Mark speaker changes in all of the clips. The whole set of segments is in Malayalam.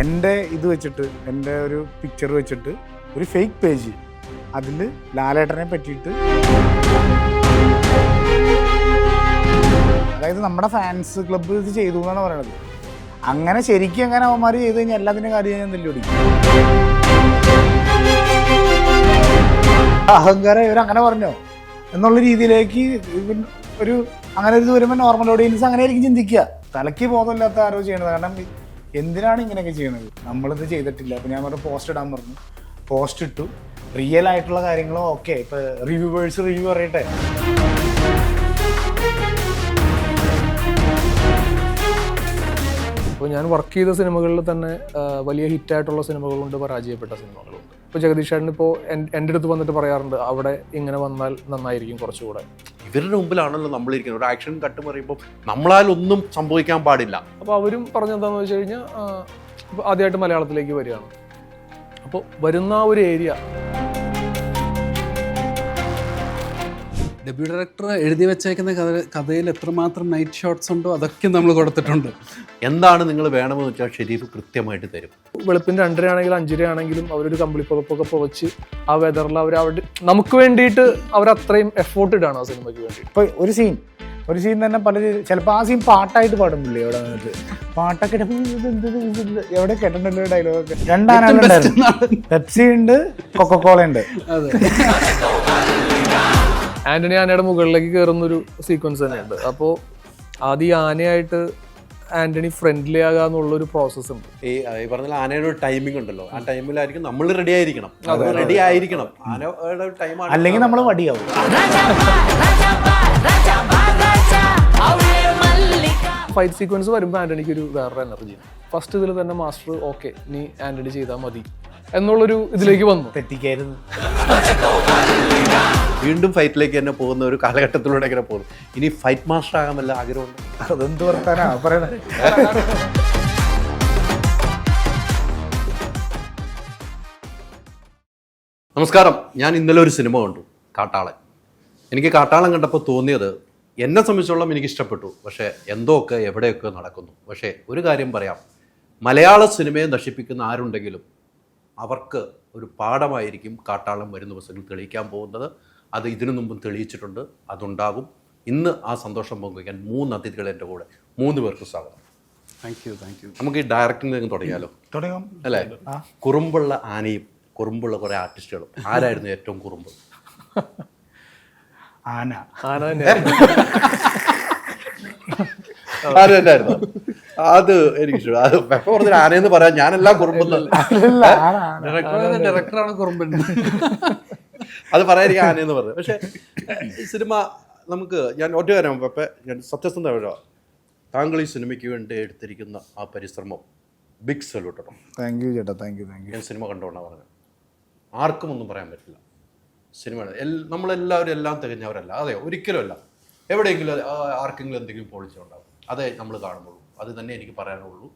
Speaker 1: എൻ്റെ ഇത് വെച്ചിട്ട്, എൻ്റെ ഒരു പിക്ചർ വെച്ചിട്ട് ഒരു ഫേക്ക് പേജ്, അതിൽ ലാലേട്ടനെ പറ്റിയിട്ട്, അതായത് നമ്മുടെ ഫാൻസ് ക്ലബ്ബ് ഇത് ചെയ്തു എന്നാണ് പറയണത്. അങ്ങനെ ശരിക്കും അങ്ങനെ അവന്മാർ ചെയ്ത് കഴിഞ്ഞാൽ എല്ലാത്തിൻ്റെ കാര്യം ഞാൻ നെല്ലുപിടിക്കും. അഹങ്കാരം ഇവരങ്ങനെ പറഞ്ഞോ എന്നുള്ള രീതിയിലേക്ക് ഒരു അങ്ങനെ ഒരു ഇത് വരുമ്പോൾ നോർമൽ ഓഡിയൻസ് അങ്ങനെ ആയിരിക്കും ചിന്തിക്കുക. തലയ്ക്ക് ബോധമില്ലാത്ത ആരോ ചെയ്യണത്. കാരണം എന്തിനാണ് ഇങ്ങനെയൊക്കെ ചെയ്യുന്നത്? നമ്മളിത് ചെയ്തിട്ടില്ല. അപ്പോൾ ഞാൻ പറഞ്ഞു പോസ്റ്റ് ഇടാൻ പറഞ്ഞു, പോസ്റ്റ് ഇട്ടു. റിയൽ ആയിട്ടുള്ള കാര്യങ്ങളും ഓക്കെ. ഇപ്പോൾ റിവ്യൂവേഴ്സ് റിവ്യൂ പറയട്ടെ.
Speaker 2: അപ്പോൾ ഞാൻ വർക്ക് ചെയ്ത സിനിമകളിൽ തന്നെ വലിയ ഹിറ്റായിട്ടുള്ള സിനിമകളുണ്ട്, പരാജയപ്പെട്ട സിനിമകളുണ്ട്. ഇപ്പോൾ ജഗദീഷ് ചേട്ടൻ ഇപ്പോൾ എൻ്റെ അടുത്ത് വന്നിട്ട് പറയാറുണ്ട്, അവിടെ ഇങ്ങനെ വന്നാൽ നന്നായിരിക്കും കുറച്ചുകൂടെ.
Speaker 3: ഇവരുടെ മുമ്പിലാണല്ലോ നമ്മളിരിക്കുന്നത്. ഒരു ആക്ഷൻ കട്ട് പറയുമ്പോൾ നമ്മളാൽ ഒന്നും സംഭവിക്കാൻ പാടില്ല.
Speaker 2: അപ്പോൾ അവരും പറഞ്ഞെന്താണെന്ന് വെച്ച് കഴിഞ്ഞാൽ ഇപ്പോൾ ആദ്യമായിട്ട് മലയാളത്തിലേക്ക് വരികയാണ്. അപ്പോൾ വരുന്ന ഒരു ഏരിയ
Speaker 4: ഡെബ്യൂ ഡയറക്ടർ എഴുതി വെച്ചേക്കുന്ന കഥയിൽ എത്രമാത്രം നൈറ്റ് ഷോട്ട്സ് ഉണ്ടോ അതൊക്കെ നമ്മൾ കൊടുത്തിട്ടുണ്ട്.
Speaker 3: എന്താണ് നിങ്ങൾ വേണമെന്ന് വെച്ചാൽ ഷെരീഫ് കൃത്യമായിട്ട് തരും.
Speaker 2: വെളുപ്പിന് 2:30 ആണെങ്കിലും 5:30 ആണെങ്കിലും അവരൊരു കമ്പിളി പുതപ്പൊക്കെ പുതച്ച് ആ വെതറിൽ അവിടെ നമുക്ക് വേണ്ടിയിട്ട് അവരത്രയും എഫോർട്ട് ഇടാണ് ആ സിനിമയ്ക്ക് വേണ്ടി.
Speaker 1: ഇപ്പോൾ ഒരു സീൻ തന്നെ പല ചിലപ്പോൾ ആ സീൻ പാട്ടായിട്ട് പാടുന്നില്ലേ അവിടെ വന്നിട്ട് പാട്ടൊക്കെ എവിടെ കേട്ടിട്ടുണ്ടല്ലോ ഡയലോഗൊക്കെ. 2 ആനകളുണ്ടായിരുന്നു, പെപ്സി ഉണ്ട്, കൊക്കക്കോള ഉണ്ട്.
Speaker 4: അതെ,
Speaker 2: ആന്റണി ആനയുടെ മുകളിലേക്ക് കയറുന്നൊരു സീക്വൻസ് തന്നെയുണ്ട്. അപ്പോൾ ആദ്യം ആനയായിട്ട് ആന്റണി ഫ്രണ്ട്ലി ആകാന്നുള്ളൊരു പ്രോസസ്സ് ഉണ്ട്.
Speaker 3: ഈ പറഞ്ഞ ആനയുടെ ഒരു ടൈമിംഗ് ഉണ്ടല്ലോ, ആ ടൈമിലായിരിക്കും നമ്മൾ റെഡി ആയിരിക്കണം. റെഡി ആയിരിക്കണം. ആനയുടെ ടൈമാണ്,
Speaker 1: അല്ലെങ്കിൽ നമ്മൾ വടിയാവും.
Speaker 2: ഫൈറ്റ് സീക്വൻസ് വരുമ്പോൾ ആന്റണിക്ക് ഒരു വേറൊരു എനർജി. ഫസ്റ്റ് ഇതിൽ തന്നെ മാസ്റ്റർ ഓക്കെ നീ ആന്റണി ചെയ്താൽ മതി എന്നുള്ളൊരു ഇതിലേക്ക് വന്നു.
Speaker 1: തെറ്റിക്കായിരുന്നു.
Speaker 3: വീണ്ടും ഫൈറ്റിലേക്ക് തന്നെ പോകുന്ന ഒരു കാലഘട്ടത്തിലൂടെ ഇങ്ങനെ പോകുന്നു. ഇനി ഫൈറ്റ് മാസ്റ്റർ ആകാൻ വല്ല ആഗ്രഹമുണ്ട്?
Speaker 1: അതെന്ത് വർത്താനാ പറയണത്?
Speaker 3: നമസ്കാരം. ഞാൻ ഇന്നലെ ഒരു സിനിമ കണ്ടു, കാട്ടാളൻ. എനിക്ക് കാട്ടാളൻ കണ്ടപ്പോൾ തോന്നിയത്, എന്നെ സംബന്ധിച്ചോളം എനിക്ക് ഇഷ്ടപ്പെട്ടു. പക്ഷേ എന്തോക്കെ എവിടെയൊക്കെ നടക്കുന്നു. പക്ഷേ ഒരു കാര്യം പറയാം, മലയാള സിനിമയെ നശിപ്പിക്കുന്ന ആരുണ്ടെങ്കിലും അവർക്ക് ഒരു പാഠമായിരിക്കും കാട്ടാളൻ വരും ദിവസങ്ങളിൽ തെളിയിക്കാൻ പോകുന്നത്. അത് ഇതിനു മുമ്പും തെളിയിച്ചിട്ടുണ്ട്, അതുണ്ടാകും. ഇന്ന് ആ സന്തോഷം പങ്കുവയ്ക്കാൻ 3 അതിഥികൾ എൻ്റെ കൂടെ. 3 പേർക്ക് സ്വാഗതം.
Speaker 4: Thank you.
Speaker 3: നമുക്ക് ഈ ഡയറക്ടിംഗ് നിന്ന് തുടങ്ങിയാലോ?
Speaker 1: തുടങ്ങാം
Speaker 3: അല്ലേ? കുറുമ്പുള്ള ആനയും കുറുമ്പുള്ള കുറേ ആർട്ടിസ്റ്റുകളും. ആരായിരുന്നു ഏറ്റവും കുറുമ്പ്?
Speaker 1: ആന
Speaker 3: തന്നെയായിരുന്നു. അത് എനിക്ക് ഇഷ്ടം. അത് പെപ്പ പറഞ്ഞ ആനയെന്ന് പറയാൻ ഞാനെല്ലാം കുറുമ്പെന്ന്.
Speaker 4: ഡയറക്ടറാണ് കുറുമ്പൻ.
Speaker 3: അത് പറയാതിരിക്കും ആനയെന്ന് പറഞ്ഞത്. പക്ഷെ സിനിമ നമുക്ക്, ഞാൻ ഒറ്റ കാര്യം പെപ്പ, ഞാൻ സത്യസന്ധ വരാം, താങ്കൾ ഈ സിനിമയ്ക്ക് വേണ്ടി എടുത്തിരിക്കുന്ന ആ പരിശ്രമം ബിഗ് സല്യൂട്ട് കേട്ടോ.
Speaker 1: താങ്ക് യു ചേട്ടാ, താങ്ക് യു.
Speaker 3: ഞാൻ സിനിമ കണ്ടുകൊണ്ടാണ് പറഞ്ഞത്. ആർക്കും ഒന്നും പറയാൻ പറ്റില്ല. സിനിമയാണ് നമ്മളെല്ലാവരും എല്ലാം തികഞ്ഞവരല്ല. അതെ, ഒരിക്കലുമല്ല. എവിടെയെങ്കിലും ആർക്കെങ്കിലും എന്തെങ്കിലും പോളിച്ചുണ്ടാകും. അതേ നമ്മൾ കാണുന്നുള്ളൂ. അത് തന്നെ എനിക്ക് പറയാനുള്ളൂ.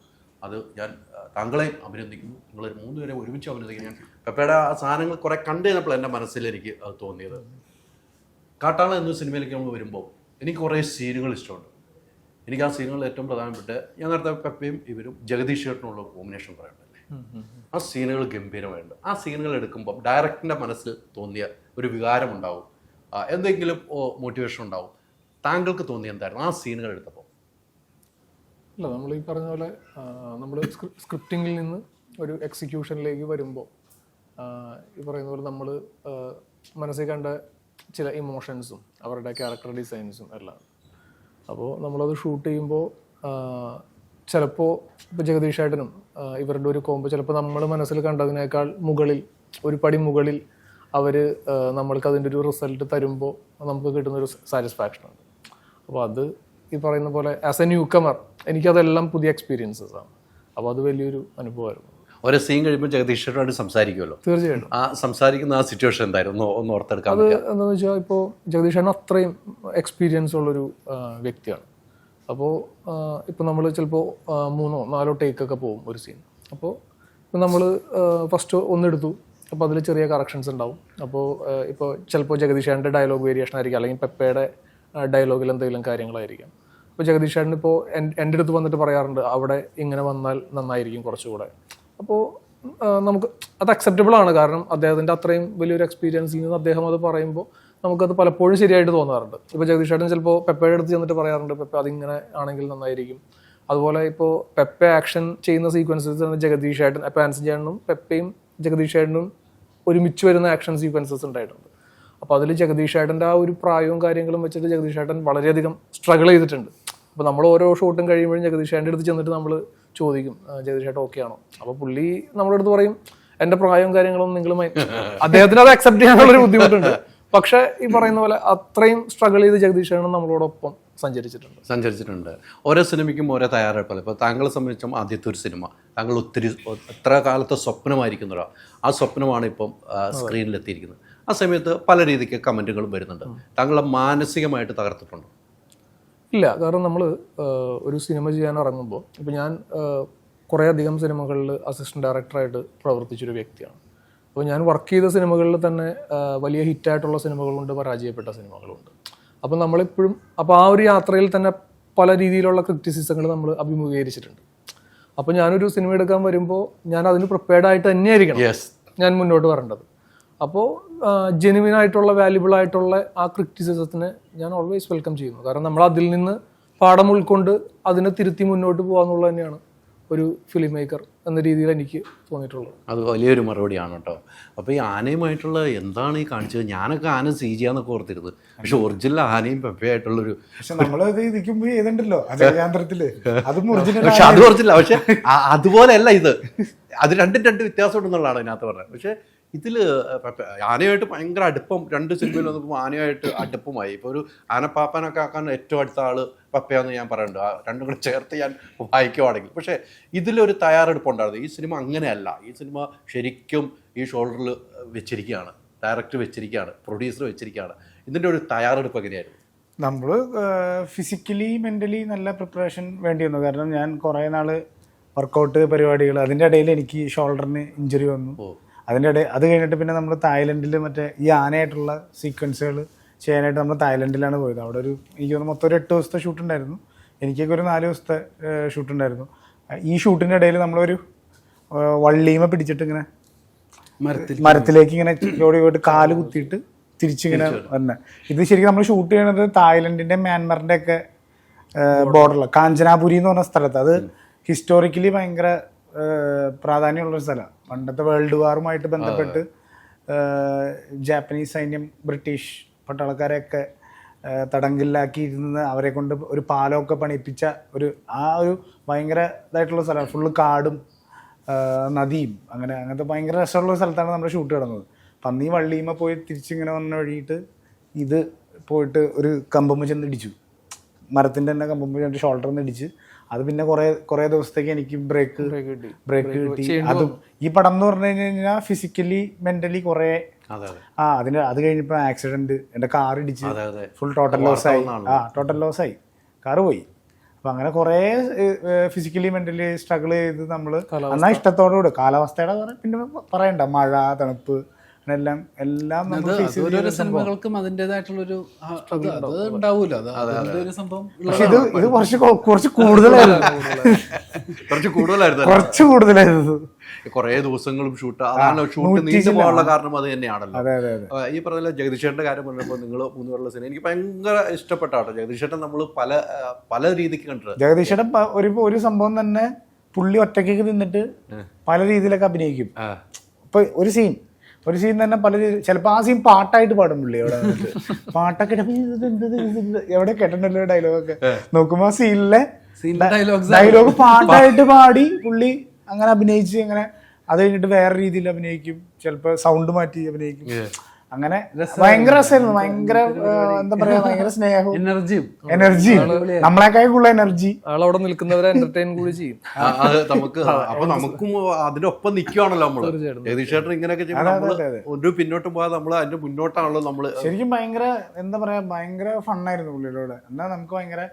Speaker 3: അത് ഞാൻ താങ്കളെയും അഭിനന്ദിക്കുന്നു. നിങ്ങൾ 3 പേരെ ഒരുമിച്ച് അഭിനന്ദിക്കുന്നു. ഞാൻ പെപ്പയുടെ ആ സാധനങ്ങൾ കുറെ കണ്ടു കഴിഞ്ഞപ്പോൾ എൻ്റെ മനസ്സിൽ എനിക്ക് അത് തോന്നിയത്, കാട്ടാളൻ എന്ന സിനിമയിലേക്ക് നമ്മൾ വരുമ്പോൾ എനിക്ക് കുറേ സീനുകൾ ഇഷ്ടമുണ്ട്. എനിക്ക് ആ സീനുകളിൽ ഏറ്റവും പ്രധാനപ്പെട്ട, ഞാൻ നേരത്തെ പെപ്പയും ഇവരും ജഗദീഷ് ചേട്ടനുള്ള കോമ്പിനേഷൻ പറയണ്ടല്ലേ, ആ സീനുകൾ ഗംഭീരമായിട്ടുണ്ട്. ആ സീനുകൾ എടുക്കുമ്പോൾ ഡയറക്ടറിൻ്റെ മനസ്സിൽ തോന്നിയ ഒരു വികാരം ഉണ്ടാവും, എന്തെങ്കിലും മോട്ടിവേഷൻ ഉണ്ടാവും. താങ്കൾക്ക് തോന്നിയ എന്തായിരുന്നു ആ സീനുകൾ എടുത്തപ്പോൾ?
Speaker 2: അല്ല, നമ്മൾ ഈ പറഞ്ഞ പോലെ നമ്മൾ സ്ക്രിപ്റ്റിങ്ങിൽ നിന്ന് ഒരു എക്സിക്യൂഷനിലേക്ക് വരുമ്പോൾ ഈ പറയുന്ന പോലെ നമ്മൾ മനസ്സിൽ കണ്ട ചില ഇമോഷൻസും അവരുടെ ക്യാരക്ടർ ഡിസൈൻസും എല്ലാം. അപ്പോൾ നമ്മളത് ഷൂട്ട് ചെയ്യുമ്പോൾ ചിലപ്പോൾ ഇപ്പോൾ ജഗദീഷ് ചേട്ടനും ഇവരുടെ ഒരു കോമ്പോ ചിലപ്പോൾ നമ്മൾ മനസ്സിൽ കണ്ടതിനേക്കാൾ മുകളിൽ, ഒരു പടി മുകളിൽ അവർ നമ്മൾക്ക് അതിൻ്റെ ഒരു റിസൾട്ട് തരുമ്പോൾ നമുക്ക് കിട്ടുന്നൊരു സാറ്റിസ്ഫാക്ഷനുണ്ട്. അപ്പോൾ അത് ഈ പറയുന്ന പോലെ ആസ് എ ന്യൂ കമർ എനിക്കതെല്ലാം പുതിയ എക്സ്പീരിയൻസസ് ആണ്. അപ്പോൾ അത് വലിയൊരു അനുഭവമായിരുന്നു.
Speaker 3: ഓരോ സീൻ കഴിയുമ്പോൾ ജഗദീഷോടായിട്ട് സംസാരിക്കുമല്ലോ.
Speaker 2: തീർച്ചയായിട്ടും.
Speaker 3: ആ സംസാരിക്കുന്ന ആ സിറ്റുവേഷൻ എന്തായിരുന്നു ഒന്ന് ഓർത്തെടുക്കാം?
Speaker 2: അത് എന്താണെന്ന് വെച്ചാൽ, ഇപ്പോൾ ജഗദീഷ് ചേട്ടൻ അത്രയും എക്സ്പീരിയൻസ് ഉള്ളൊരു വ്യക്തിയാണ്. അപ്പോൾ ഇപ്പോൾ നമ്മൾ ചിലപ്പോൾ 3 or 4 ടേക്കൊക്കെ പോകും ഒരു സീൻ. അപ്പോൾ നമ്മൾ ഫസ്റ്റ് ഒന്നെടുത്തു, അപ്പോൾ അതിൽ ചെറിയ കറക്ഷൻസ് ഉണ്ടാവും. അപ്പോൾ ഇപ്പോൾ ചിലപ്പോൾ ജഗദീഷ് ചേട്ടൻ്റെ ഡയലോഗ് വേരിയേഷൻ ആയിരിക്കും, അല്ലെങ്കിൽ പെപ്പയുടെ ഡയലോഗിൽ എന്തെങ്കിലും കാര്യങ്ങളായിരിക്കാം. അപ്പോൾ ജഗദീഷ് ചേട്ടൻ ഇപ്പോൾ എൻ്റെ അടുത്ത് വന്നിട്ട് പറയാറുണ്ട്, അവിടെ ഇങ്ങനെ വന്നാൽ നന്നായിരിക്കും കുറച്ചുകൂടെ. അപ്പോൾ നമുക്ക് അത് അക്സെപ്റ്റബിൾ ആണ്. കാരണം അദ്ദേഹത്തിൻ്റെ അത്രയും വലിയൊരു എക്സ്പീരിയൻസിൽ നിന്ന് അദ്ദേഹം അത് പറയുമ്പോൾ നമുക്കത് പലപ്പോഴും ശരിയായിട്ട് തോന്നാറുണ്ട്. ഇപ്പോൾ ജഗദീഷ് ചേട്ടൻ ചിലപ്പോൾ പെപ്പയുടെ അടുത്ത് ചെന്നിട്ട് പറയാറുണ്ട്, പെപ്പ അതിങ്ങനെ ആണെങ്കിൽ നന്നായിരിക്കും. അതുപോലെ ഇപ്പോൾ പെപ്പ ആക്ഷൻ ചെയ്യുന്ന സീക്വൻസസ് ജഗദീഷ് ചേട്ടൻ, ഇപ്പോൾ ആൻസൺ ചേട്ടനും പെപ്പയും ജഗദീഷ് ചേട്ടനും ഒരുമിച്ച് വരുന്ന ആക്ഷൻ സീക്വൻസസ് ഉണ്ടായിട്ടുണ്ട്. അപ്പോൾ അതിൽ ജഗദീഷ് ചേട്ടൻ്റെ ആ ഒരു പ്രായവും കാര്യങ്ങളും വെച്ചിട്ട് ജഗദീഷ് ചേട്ടൻ വളരെയധികം സ്ട്രഗിൾ ചെയ്തിട്ടുണ്ട്. അപ്പോൾ നമ്മൾ ഓരോ ഷൂട്ടും കഴിയുമ്പോഴും ജഗദീഷ് ചേട്ടൻ്റെ അടുത്ത് ചെന്നിട്ട് നമ്മൾ ചോദിക്കും ജഗദീഷ് ചേട്ടൻ ഓക്കെ ആണോ. അപ്പോൾ പുള്ളി നമ്മുടെ അടുത്ത് പറയും എൻ്റെ പ്രായവും കാര്യങ്ങളും നിങ്ങൾ അദ്ദേഹത്തിന് അത് അക്സെപ്റ്റ് ചെയ്യാനുള്ളൊരു ബുദ്ധിമുട്ടുണ്ട്. പക്ഷെ ഈ പറയുന്ന പോലെ അത്രയും സ്ട്രഗിൾ ചെയ്ത് ജഗദീഷ് ചേട്ടൻ നമ്മളോടൊപ്പം
Speaker 3: സഞ്ചരിച്ചിട്ടുണ്ട്. ഓരോ സിനിമയ്ക്കും ഓരോ തയ്യാറെടുപ്പല്ല. ഇപ്പോൾ താങ്കളെ സംബന്ധിച്ചും ആദ്യത്തെ ഒരു സിനിമ താങ്കൾ എത്ര കാലത്തെ സ്വപ്നമായിരിക്കുന്നതോ ആ സ്വപ്നമാണ് ഇപ്പം സ്ക്രീനിലെത്തിയിരിക്കുന്നത്. ആ സമയത്ത് പല രീതിക്ക് കമൻറ്റുകളും വരുന്നുണ്ട്. താങ്കളെ മാനസികമായിട്ട് തകർത്തിട്ടുണ്ടോ?
Speaker 2: ഇല്ല, കാരണം നമ്മൾ ഒരു സിനിമ ചെയ്യാൻ ഇറങ്ങുമ്പോൾ ഇപ്പോൾ ഞാൻ കുറേ അധികം സിനിമകളിൽ അസിസ്റ്റന്റ് ഡയറക്ടറായിട്ട് പ്രവർത്തിച്ചൊരു വ്യക്തിയാണ്. അപ്പോൾ ഞാൻ വർക്ക് ചെയ്ത സിനിമകളിൽ തന്നെ വലിയ ഹിറ്റായിട്ടുള്ള സിനിമകളുണ്ട്, പരാജയപ്പെട്ട സിനിമകളുണ്ട്. അപ്പോൾ നമ്മളിപ്പോഴും അപ്പോൾ ആ ഒരു യാത്രയിൽ തന്നെ പല രീതിയിലുള്ള ക്രിറ്റിസിസങ്ങൾ നമ്മൾ അഭിമുഖീകരിച്ചിട്ടുണ്ട്. അപ്പോൾ ഞാനൊരു സിനിമ എടുക്കാൻ വരുമ്പോൾ ഞാൻ അതിന് പ്രിപ്പയർഡ് ആയിട്ട് തന്നെയായിരിക്കണം ഞാൻ മുന്നോട്ട് വരേണ്ടത്. അപ്പോൾ ജെനുവിൻ ആയിട്ടുള്ള വാല്യുബിൾ ആയിട്ടുള്ള ആ ക്രിറ്റിസിസത്തിന് ഞാൻ ഓൾവേസ് വെൽക്കം ചെയ്യുന്നു. കാരണം നമ്മൾ അതിൽ നിന്ന് പാഠം ഉൾക്കൊണ്ട് അതിനെ തിരുത്തി മുന്നോട്ട് പോകാന്നുള്ളത് തന്നെയാണ് ഒരു ഫിലിം മേക്കർ എന്ന രീതിയിൽ എനിക്ക് തോന്നിയിട്ടുള്ളത്.
Speaker 3: അത് വലിയൊരു മറുപടിയാണ് കേട്ടോ. അപ്പോൾ ഈ ആനയുമായിട്ടുള്ള എന്താണ് ഈ കാണിച്ചത്? ഞാനൊക്കെ ആന CG എന്നൊക്കെ ഓർത്തിരുന്നത്, പക്ഷെ ഒറിജിനൽ ആനയും പെപ്പയായിട്ടുള്ളൊരു.
Speaker 1: പക്ഷെ നമ്മളത് ഇരിക്കുമ്പോൾ ചെയ്തിട്ടുണ്ടല്ലോ അജയചാന്ദ്രത്തില്, അതും ഒറിജിനൽ.
Speaker 3: പക്ഷെ അത് ഒറിജിനൽ, പക്ഷെ അതുപോലെയല്ല ഇത്. അത് രണ്ട് വ്യത്യാസം ഉണ്ടെന്നുള്ളതാണ് ഇതിനകത്ത് പറഞ്ഞത്. പക്ഷെ ഇതിൽ ആനയായിട്ട് ഭയങ്കര അടുപ്പം, 2 സിനിമയിൽ വന്നപ്പോൾ ആനയായിട്ട് അടുപ്പമായി. ഇപ്പോൾ ഒരു ആനപ്പാപ്പാനൊക്കെ ആക്കാൻ ഏറ്റവും അടുത്ത ആൾ പപ്പയാന്ന് ഞാൻ പറയുന്നുണ്ട്. ആ രണ്ടും കൂടെ ചേർത്ത് ഞാൻ വായിക്കുവാണെങ്കിൽ. പക്ഷേ ഇതിലൊരു തയ്യാറെടുപ്പുണ്ടായിരുന്നു. ഈ സിനിമ അങ്ങനെയല്ല. ഈ സിനിമ ശരിക്കും ഈ ഷോൾഡറിൽ വെച്ചിരിക്കുകയാണ്, ഡയറക്ടർ വെച്ചിരിക്കുകയാണ്, പ്രൊഡ്യൂസർ വെച്ചിരിക്കുകയാണ്. ഇതിൻ്റെ ഒരു തയ്യാറെടുപ്പ് എങ്ങനെയായിരുന്നു?
Speaker 1: നമ്മൾ ഫിസിക്കലി മെൻ്റലി നല്ല പ്രിപ്പറേഷൻ വേണ്ടി വന്നു. കാരണം ഞാൻ കുറേ നാൾ വർക്കൗട്ട് പരിപാടികൾ, അതിൻ്റെ ഇടയിൽ എനിക്ക് ഷോൾഡറിന് ഇഞ്ചുറി വന്നു. അതിൻ്റെ ഇടയിൽ അത് കഴിഞ്ഞിട്ട് പിന്നെ നമ്മൾ തായ്ലൻഡിൽ മറ്റേ ഈ ആനയായിട്ടുള്ള സീക്വൻസുകൾ ചെയ്യാനായിട്ട് നമ്മൾ തായ്ലൻഡിലാണ് പോയത്. അവിടെ എനിക്ക് തോന്നുന്നു മൊത്തം ഒരു 8 ദിവസത്തെ ഷൂട്ടുണ്ടായിരുന്നു. എനിക്കൊക്കെ ഒരു 4 ദിവസത്തെ ഷൂട്ടുണ്ടായിരുന്നു. ഈ ഷൂട്ടിൻ്റെ ഇടയിൽ നമ്മളൊരു വള്ളീമ പിടിച്ചിട്ട് ഇങ്ങനെ മരത്തിലേക്ക് ഇങ്ങനെ ഓടി പോയിട്ട് കാല് കുത്തിയിട്ട് തിരിച്ചിങ്ങനെ വന്നെ. ഇത് ശരിക്കും നമ്മൾ ഷൂട്ട് ചെയ്യണത് തായ്ലൻഡിൻ്റെ മ്യാൻമറിൻ്റെ ഒക്കെ ബോർഡറിലാണ്, കാഞ്ചനാപുരി എന്ന് പറഞ്ഞ സ്ഥലത്ത്. അത് ഹിസ്റ്റോറിക്കലി ഭയങ്കര പ്രാധാന്യമുള്ളൊരു സ്ഥലമാണ്. പണ്ടത്തെ വേൾഡ് വാറുമായിട്ട് ബന്ധപ്പെട്ട് ജാപ്പനീസ് സൈന്യം ബ്രിട്ടീഷ് പട്ടാളക്കാരെയൊക്കെ തടങ്കലിലാക്കിയിരുന്ന് അവരെ കൊണ്ട് ഒരു പാലമൊക്കെ പണിയിപ്പിച്ച ഒരു ഭയങ്കര ഇതായിട്ടുള്ള സ്ഥലമാണ്. ഫുള്ള് കാടും നദിയും അങ്ങനത്തെ ഭയങ്കര രസമുള്ള സ്ഥലത്താണ് നമ്മൾ ഷൂട്ട് കിടന്നത്. അപ്പം അന്ന് ഈ വള്ളിയുമ്മ പോയി തിരിച്ചിങ്ങനെ വന്ന വഴിയിട്ട് ഇത് പോയിട്ട് ഒരു കമ്പുമ്മ ചെന്ന് ഇടിച്ചു, മരത്തിൻ്റെ തന്നെ കമ്പുമ്മ ചെന്നിട്ട് ഷോൾഡറിൽ നിന്ന് ഇടിച്ച്. അത് പിന്നെ കുറേ ദിവസത്തേക്ക് എനിക്ക് ബ്രേക്ക് കിട്ടി. അതും ഈ പടം എന്ന് പറഞ്ഞു കഴിഞ്ഞാൽ ഫിസിക്കലി മെൻ്റലി കുറേ അത് കഴിഞ്ഞപ്പോൾ ആക്സിഡൻറ്റ്, എൻ്റെ കാർ ഇടിച്ച് ഫുൾ ടോട്ടൽ ലോസായി, കാറ് പോയി. അപ്പം അങ്ങനെ കുറേ ഫിസിക്കലി മെൻ്റലി സ്ട്രഗിൾ ചെയ്ത് നമ്മൾ എന്നാൽ ഇഷ്ടത്തോടുകൂടി കാലാവസ്ഥയുടെ പിന്നെ പറയണ്ട, മഴ തണുപ്പ് എല്ലാം
Speaker 4: ഓരോരോ സിനിമകൾക്കും അതിൻ്റെതായിട്ടുള്ളൊരു ഉണ്ടാവൂല.
Speaker 1: പക്ഷെ ഇത് കുറച്ച് കൂടുതലായിരുന്നു.
Speaker 3: കുറേ ദിവസങ്ങളും ഷൂട്ട്, അതാണ് ഷൂട്ട് നീണ്ടു പോകാനുള്ള കാരണം അത് തന്നെയാണല്ലോ. ഈ പറഞ്ഞ ജഗദീഷേട്ടൻ്റെ കാര്യം പറഞ്ഞപ്പോൾ നിങ്ങൾ 3 പേരുള്ള സിനിമ എനിക്ക് ഭയങ്കര ഇഷ്ടപ്പെട്ടാട്ടോ. ജഗദീഷേട്ടൻ നമ്മൾ പല രീതിക്ക് കണ്ടിട്ടുണ്ട്.
Speaker 1: ജഗദീഷേട്ടൻ ഒരു സംഭവം തന്നെ പുള്ളി ഒറ്റയ്ക്ക് നിന്നിട്ട് പല രീതിയിലൊക്കെ അഭിനയിക്കും. ഇപ്പൊ ഒരു സീൻ തന്നെ പല രീതി, ചിലപ്പോൾ ആ സീൻ പാട്ടായിട്ട് പാടും പുള്ളി. എവിടെ പാട്ടൊക്കെ എവിടെ കേട്ടിട്ടുണ്ടല്ലോ ഡയലോഗൊക്കെ നോക്കുമ്പോൾ ആ സീനിലെ ഡയലോഗ് പാട്ടായിട്ട് പാടി പുള്ളി അങ്ങനെ അഭിനയിച്ച്, അങ്ങനെ അത് കഴിഞ്ഞിട്ട് വേറെ രീതിയിൽ അഭിനയിക്കും, ചിലപ്പോൾ സൗണ്ട് മാറ്റി അഭിനയിക്കും. അങ്ങനെ ഭയങ്കര രസമായിരുന്നു. ഭയങ്കര എന്താ പറയാ, ഭയങ്കര സ്നേഹവും എനർജി, നമ്മളെക്കാൾ കൂടുതൽ എനർജി.
Speaker 2: ആളവിടെ നിൽക്കുന്നവരെ എന്റർടൈൻ കൂടി ചെയ്യും.
Speaker 3: നമുക്കും അതിനൊപ്പം നിൽക്കുവാണല്ലോ നമ്മള്. ജഗദീഷേട്ടൻ ഇങ്ങനെയൊക്കെ ഒരു പിന്നോട്ട് പോകാതെ നമ്മൾ അതിന്റെ മുന്നോട്ടാണല്ലോ നമ്മള്.
Speaker 1: ശരിക്കും ഭയങ്കര എന്താ പറയാ, ഭയങ്കര ഫണ്ണായിരുന്നു പുള്ളിയോട്. എന്നാൽ നമുക്ക് ഭയങ്കര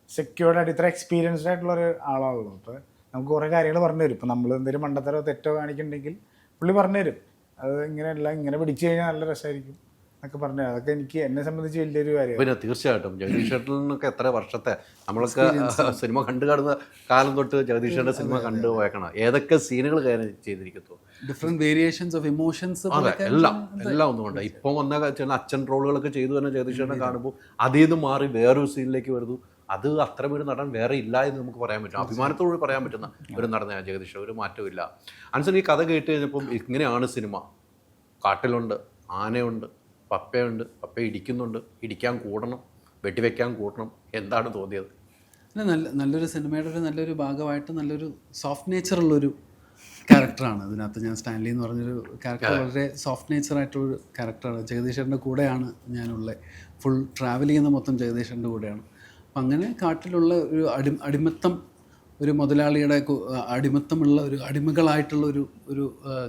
Speaker 1: സെക്യൂർഡ് ആയിട്ട് ഇത്ര എക്സ്പീരിയൻസ്ഡ് ആയിട്ടുള്ള ഒരു ആളാണല്ലോ. അപ്പൊ നമുക്ക് കുറെ കാര്യങ്ങൾ പറഞ്ഞു തരും. ഇപ്പൊ നമ്മൾ എന്തെങ്കിലും മണ്ടത്തരോ തെറ്റോ കാണിക്കുന്നുണ്ടെങ്കിൽ പുള്ളി പറഞ്ഞു തരും. അത് ഇങ്ങനെയല്ല, ഇങ്ങനെ പിടിച്ചു കഴിഞ്ഞാൽ നല്ല രസമായിരിക്കും എന്നൊക്കെ പറഞ്ഞു. അതൊക്കെ എനിക്ക് എന്നെ സംബന്ധിച്ച് വലിയൊരു കാര്യമാണ്.
Speaker 3: പിന്നെ തീർച്ചയായിട്ടും ജഗദീഷ് ചേട്ടനൊക്കെ എത്ര വർഷത്തെ നമ്മളൊക്കെ സിനിമ കണ്ടു കാണുന്ന കാലം തൊട്ട് ജഗദീഷ് ചേട്ടൻ്റെ സിനിമ കണ്ടു പോയേക്കണം. ഏതൊക്കെ സീനുകൾ കയറി ചെയ്തിരിക്കുന്നു,
Speaker 4: ഡിഫറെന്റ് വേരിയേഷൻസ് ഓഫ് ഇമോഷൻസ്.
Speaker 3: അതെ, എല്ലാം ഒന്നുമുണ്ട്. ഇപ്പം വന്ന ചില അച്ഛൻ റോളുകളൊക്കെ ചെയ്തു തന്നെ ജഗദീഷ് ചേട്ടനെ കാണുമ്പോൾ അതിൽ നിന്ന് മാറി വേറൊരു സീനിലേക്ക് വരുന്നു. അത് അത്രമൊരു നടൻ വേറെ ഇല്ല എന്ന് നമുക്ക് പറയാൻ പറ്റും, അഭിമാനത്തോട് പറയാൻ പറ്റുന്ന ഒരു നടനാണ് ജഗദീഷ്. ഒരു മാറ്റവും ഇല്ല. അൻസൻ, ഈ കഥ കേട്ട് കഴിഞ്ഞപ്പം ഇങ്ങനെയാണ് സിനിമ. കാട്ടിലുണ്ട്, ആനയുണ്ട്, പപ്പയുണ്ട്, പപ്പ ഇടിക്കുന്നുണ്ട്, ഇടിക്കാൻ കൂടണം, വെട്ടിവെക്കാൻ കൂടണം. എന്താണ് തോന്നിയത്?
Speaker 4: നല്ലൊരു സിനിമയുടെ ഒരു നല്ലൊരു ഭാഗമായിട്ട് നല്ലൊരു സോഫ്റ്റ് നേച്ചറുള്ളൊരു ക്യാരക്ടറാണ് ഇതിനകത്ത്. ഞാൻ സ്റ്റാൻലി എന്ന് പറഞ്ഞൊരു ക്യാരക്ടർ വളരെ സോഫ്റ്റ് നേച്ചറായിട്ടുള്ളൊരു ക്യാരക്ടറാണ്. ജഗദീഷേട്ടൻ്റെ കൂടെയാണ് ഞാനുള്ളത്. ഫുൾ ട്രാവൽ ചെയ്യുന്ന മൊത്തം ജഗദീഷേട്ടൻ്റെ കൂടെയാണ്. അപ്പം അങ്ങനെ കാട്ടിലുള്ള ഒരു അടിമത്തം, ഒരു മുതലാളിയുടെ അടിമത്തമുള്ള ഒരു അടിമകളായിട്ടുള്ള ഒരു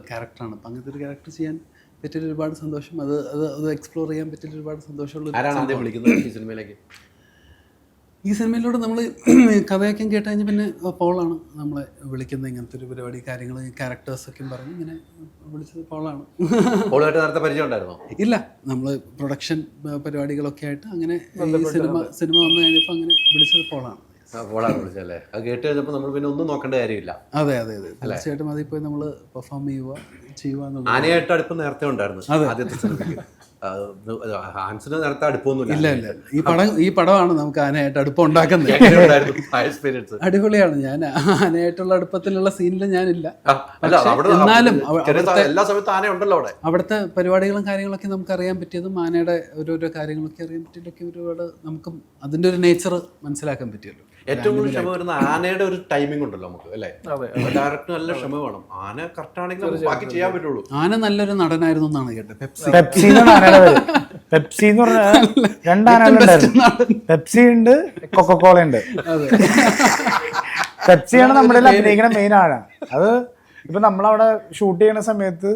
Speaker 4: ക്യാരക്ടറാണ്. അപ്പം അങ്ങനത്തെ ഒരു ക്യാരക്ടർ ചെയ്യാൻ പറ്റിയൊരു ഒരുപാട് സന്തോഷം. അത് എക്സ്പ്ലോർ ചെയ്യാൻ പറ്റിയൊരു ഒരുപാട് സന്തോഷമുള്ള.
Speaker 3: ആരാണ് ആദ്യം വിളിക്കുന്നത് ഈ സിനിമയിലേക്ക്?
Speaker 4: ഈ സിനിമയിലൂടെ നമ്മൾ കഥയൊക്കെ കേട്ട് കഴിഞ്ഞ് പിന്നെ പോളാണ് നമ്മളെ വിളിക്കുന്നത്. ഇങ്ങനത്തെ ഒരു പരിപാടി കാര്യങ്ങൾ ക്യാരക്ടേഴ്സൊക്കെ പറഞ്ഞ് ഇങ്ങനെ വിളിച്ചത് പോളാണ്.
Speaker 3: പോളുമായിട്ട് നേരത്തെ പരിചയം ഉണ്ടായിരുന്നോ?
Speaker 4: ഇല്ല, നമ്മൾ പ്രൊഡക്ഷൻ പരിപാടികളൊക്കെ ആയിട്ട് അങ്ങനെ സിനിമ വന്നു കഴിഞ്ഞപ്പോൾ അങ്ങനെ വിളിച്ചത് പോളാണ്.
Speaker 3: പോളാണ് വിളിച്ചല്ലേ? അത് കേട്ട് കഴിഞ്ഞപ്പോൾ നമ്മൾ പിന്നെ ഒന്നും നോക്കേണ്ട കാര്യമില്ല.
Speaker 4: അതെ തീർച്ചയായിട്ടും അതിൽ പോയി നമ്മൾ പെർഫോം ചെയ്യുക എന്നുള്ളത്.
Speaker 3: ആനയായിട്ട് അടുപ്പം നേരത്തെ ഉണ്ടായിരുന്നു ആദ്യത്തെ സിനിമയ്ക്ക്. ഹാൻസിന് നേരത്തെ അടുപ്പൊന്നുമില്ല.
Speaker 4: ഇല്ല, ഈ പടമാണ് നമുക്ക് ആനയായിട്ട് അടുപ്പം ഉണ്ടാക്കുന്നത്. അടിപൊളിയാണ്. ഞാൻ ആനയായിട്ടുള്ള അടുപ്പത്തിലുള്ള സീനിൽ ഞാനില്ല. എന്നാലും
Speaker 3: എല്ലാ സമയത്തും ആന ഉണ്ടല്ലോ അവിടെ.
Speaker 4: അവിടുത്തെ പരിപാടികളും കാര്യങ്ങളൊക്കെ നമുക്ക് അറിയാൻ പറ്റിയതും ആനയുടെ ഓരോരോ കാര്യങ്ങളൊക്കെ അറിയാൻ പറ്റിയതൊക്കെ ഒരുപാട് നമുക്ക് അതിൻ്റെ ഒരു നേച്ചർ മനസ്സിലാക്കാൻ പറ്റിയല്ലോ.
Speaker 3: ഏറ്റവും കൂടുതൽ ക്ഷമ വരുന്ന ആനയുടെ ഒരു ടൈമിംഗ് ഉണ്ടല്ലോ നമുക്ക്, അല്ലേ? ഡയറക്ടർ നല്ല ക്ഷമ വേണം. ആന കറക്റ്റ് ആണെങ്കിൽ നമുക്ക് ബാക്കി ചെയ്യാൻ പറ്റുള്ളൂ.
Speaker 4: ആന നല്ലൊരു നടനായിരുന്നു എന്നാണ് കേട്ടത്.
Speaker 1: പെപ്സി എന്ന് പറഞ്ഞാൽ രണ്ടാനുണ്ടായിരുന്നു. പെപ്സി ഉണ്ട്, കൊക്കക്കോള ഉണ്ട്. പെപ്സിയാണ് നമ്മുടെ അഭിനയിക്കുന്ന മെയിൻ ആന. അത് ഇപ്പൊ നമ്മളവിടെ ഷൂട്ട് ചെയ്യുന്ന സമയത്ത്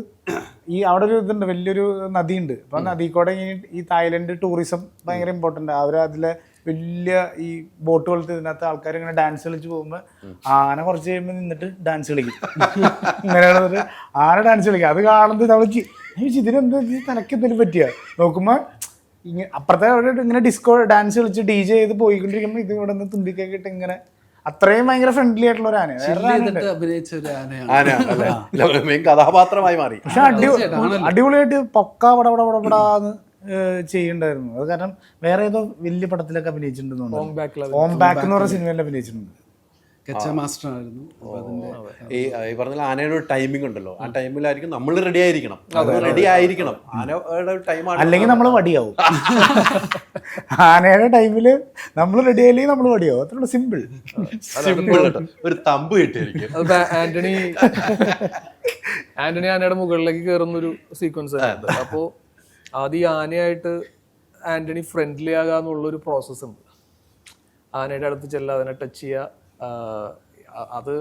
Speaker 1: അവിടെ ഒരു ഇതുണ്ട്, വലിയൊരു നദിയുണ്ട്. അപ്പൊ നദി കൂടെ ഈ തായ്ലൻഡ് ടൂറിസം ഭയങ്കര ഇമ്പോർട്ടന്റ്. അതിലെ വലിയ ഈ ബോട്ട് പോലത്തെ ഇതിനകത്ത് ആൾക്കാർ ഇങ്ങനെ ഡാൻസ് കളിച്ച് പോകുമ്പോൾ ആന കുറച്ച് കഴിയുമ്പോൾ നിന്നിട്ട് ഡാൻസ് കളിക്കും. ഇങ്ങനെയാണ് ആന ഡാൻസ് കളിക്കുക. അത് കാണുന്നത് അവൾക്ക് ഇതിനെന്താ തനക്ക് എന്തെങ്കിലും പറ്റിയ നോക്കുമ്പോൾ അപ്പുറത്തെ അവിടെ ഇങ്ങനെ ഡിസ്കോ ഡാൻസ് കളിച്ച് DJ ചെയ്ത് പോയിക്കൊണ്ടിരിക്കുമ്പോൾ ഇത് ഇവിടെ നിന്ന് തുമ്പിക്കൊക്കെ ഇങ്ങനെ അത്രയും ഭയങ്കര ഫ്രണ്ട്ലി ആയിട്ടുള്ള ഒരു ആനയാണ്.
Speaker 4: അഭിനയിച്ച ഒരു
Speaker 3: കഥാപാത്രമായി മാറി.
Speaker 1: പക്ഷെ അടിപൊളിയായിട്ട് പക്കാ പടപടാന്ന് ചെയ്യണ്ടായിരുന്നു. അത് കാരണം വേറെ ഏതോ വലിയ പടത്തിലൊക്കെ അഭിനയിച്ചിട്ടുണ്ടെന്ന്. ഓം ബാക്ക് എന്ന് പറഞ്ഞ സിനിമയിൽ അഭിനയിച്ചിട്ടുണ്ട്.
Speaker 3: ഈ പറഞ്ഞ ആനയുടെ ഒരു ടൈമിംഗ് ഉണ്ടല്ലോ, ആ ടൈമിലായിരിക്കും നമ്മൾ റെഡി ആയിരിക്കണം. റെഡി ആയിരിക്കണം. ആനയുടെ ടൈമാണ്,
Speaker 1: അല്ലെങ്കിൽ നമ്മൾ വടിയാവും. ആനയുടെ ടൈമില് നമ്മൾ റെഡി ആയില്ലെങ്കിൽ നമ്മൾ വടിയാവും. അത്ര സിമ്പിൾ.
Speaker 3: ഒരു തമ്പ് കിട്ടിയായിരിക്കും.
Speaker 2: ആന്റണി ആനയുടെ മുകളിലേക്ക് കയറുന്നൊരു സീക്വൻസ് ആണ്. അപ്പോ ആദ്യം ആനയായിട്ട് ആന്റണി ഫ്രണ്ട്ലി ആകാന്നുള്ളൊരു പ്രോസസ് ഉണ്ട്. ആനയുടെ അടുത്ത് ചെല്ലുക, അതിനെ ടച്ച് ചെയ്യുക, അത്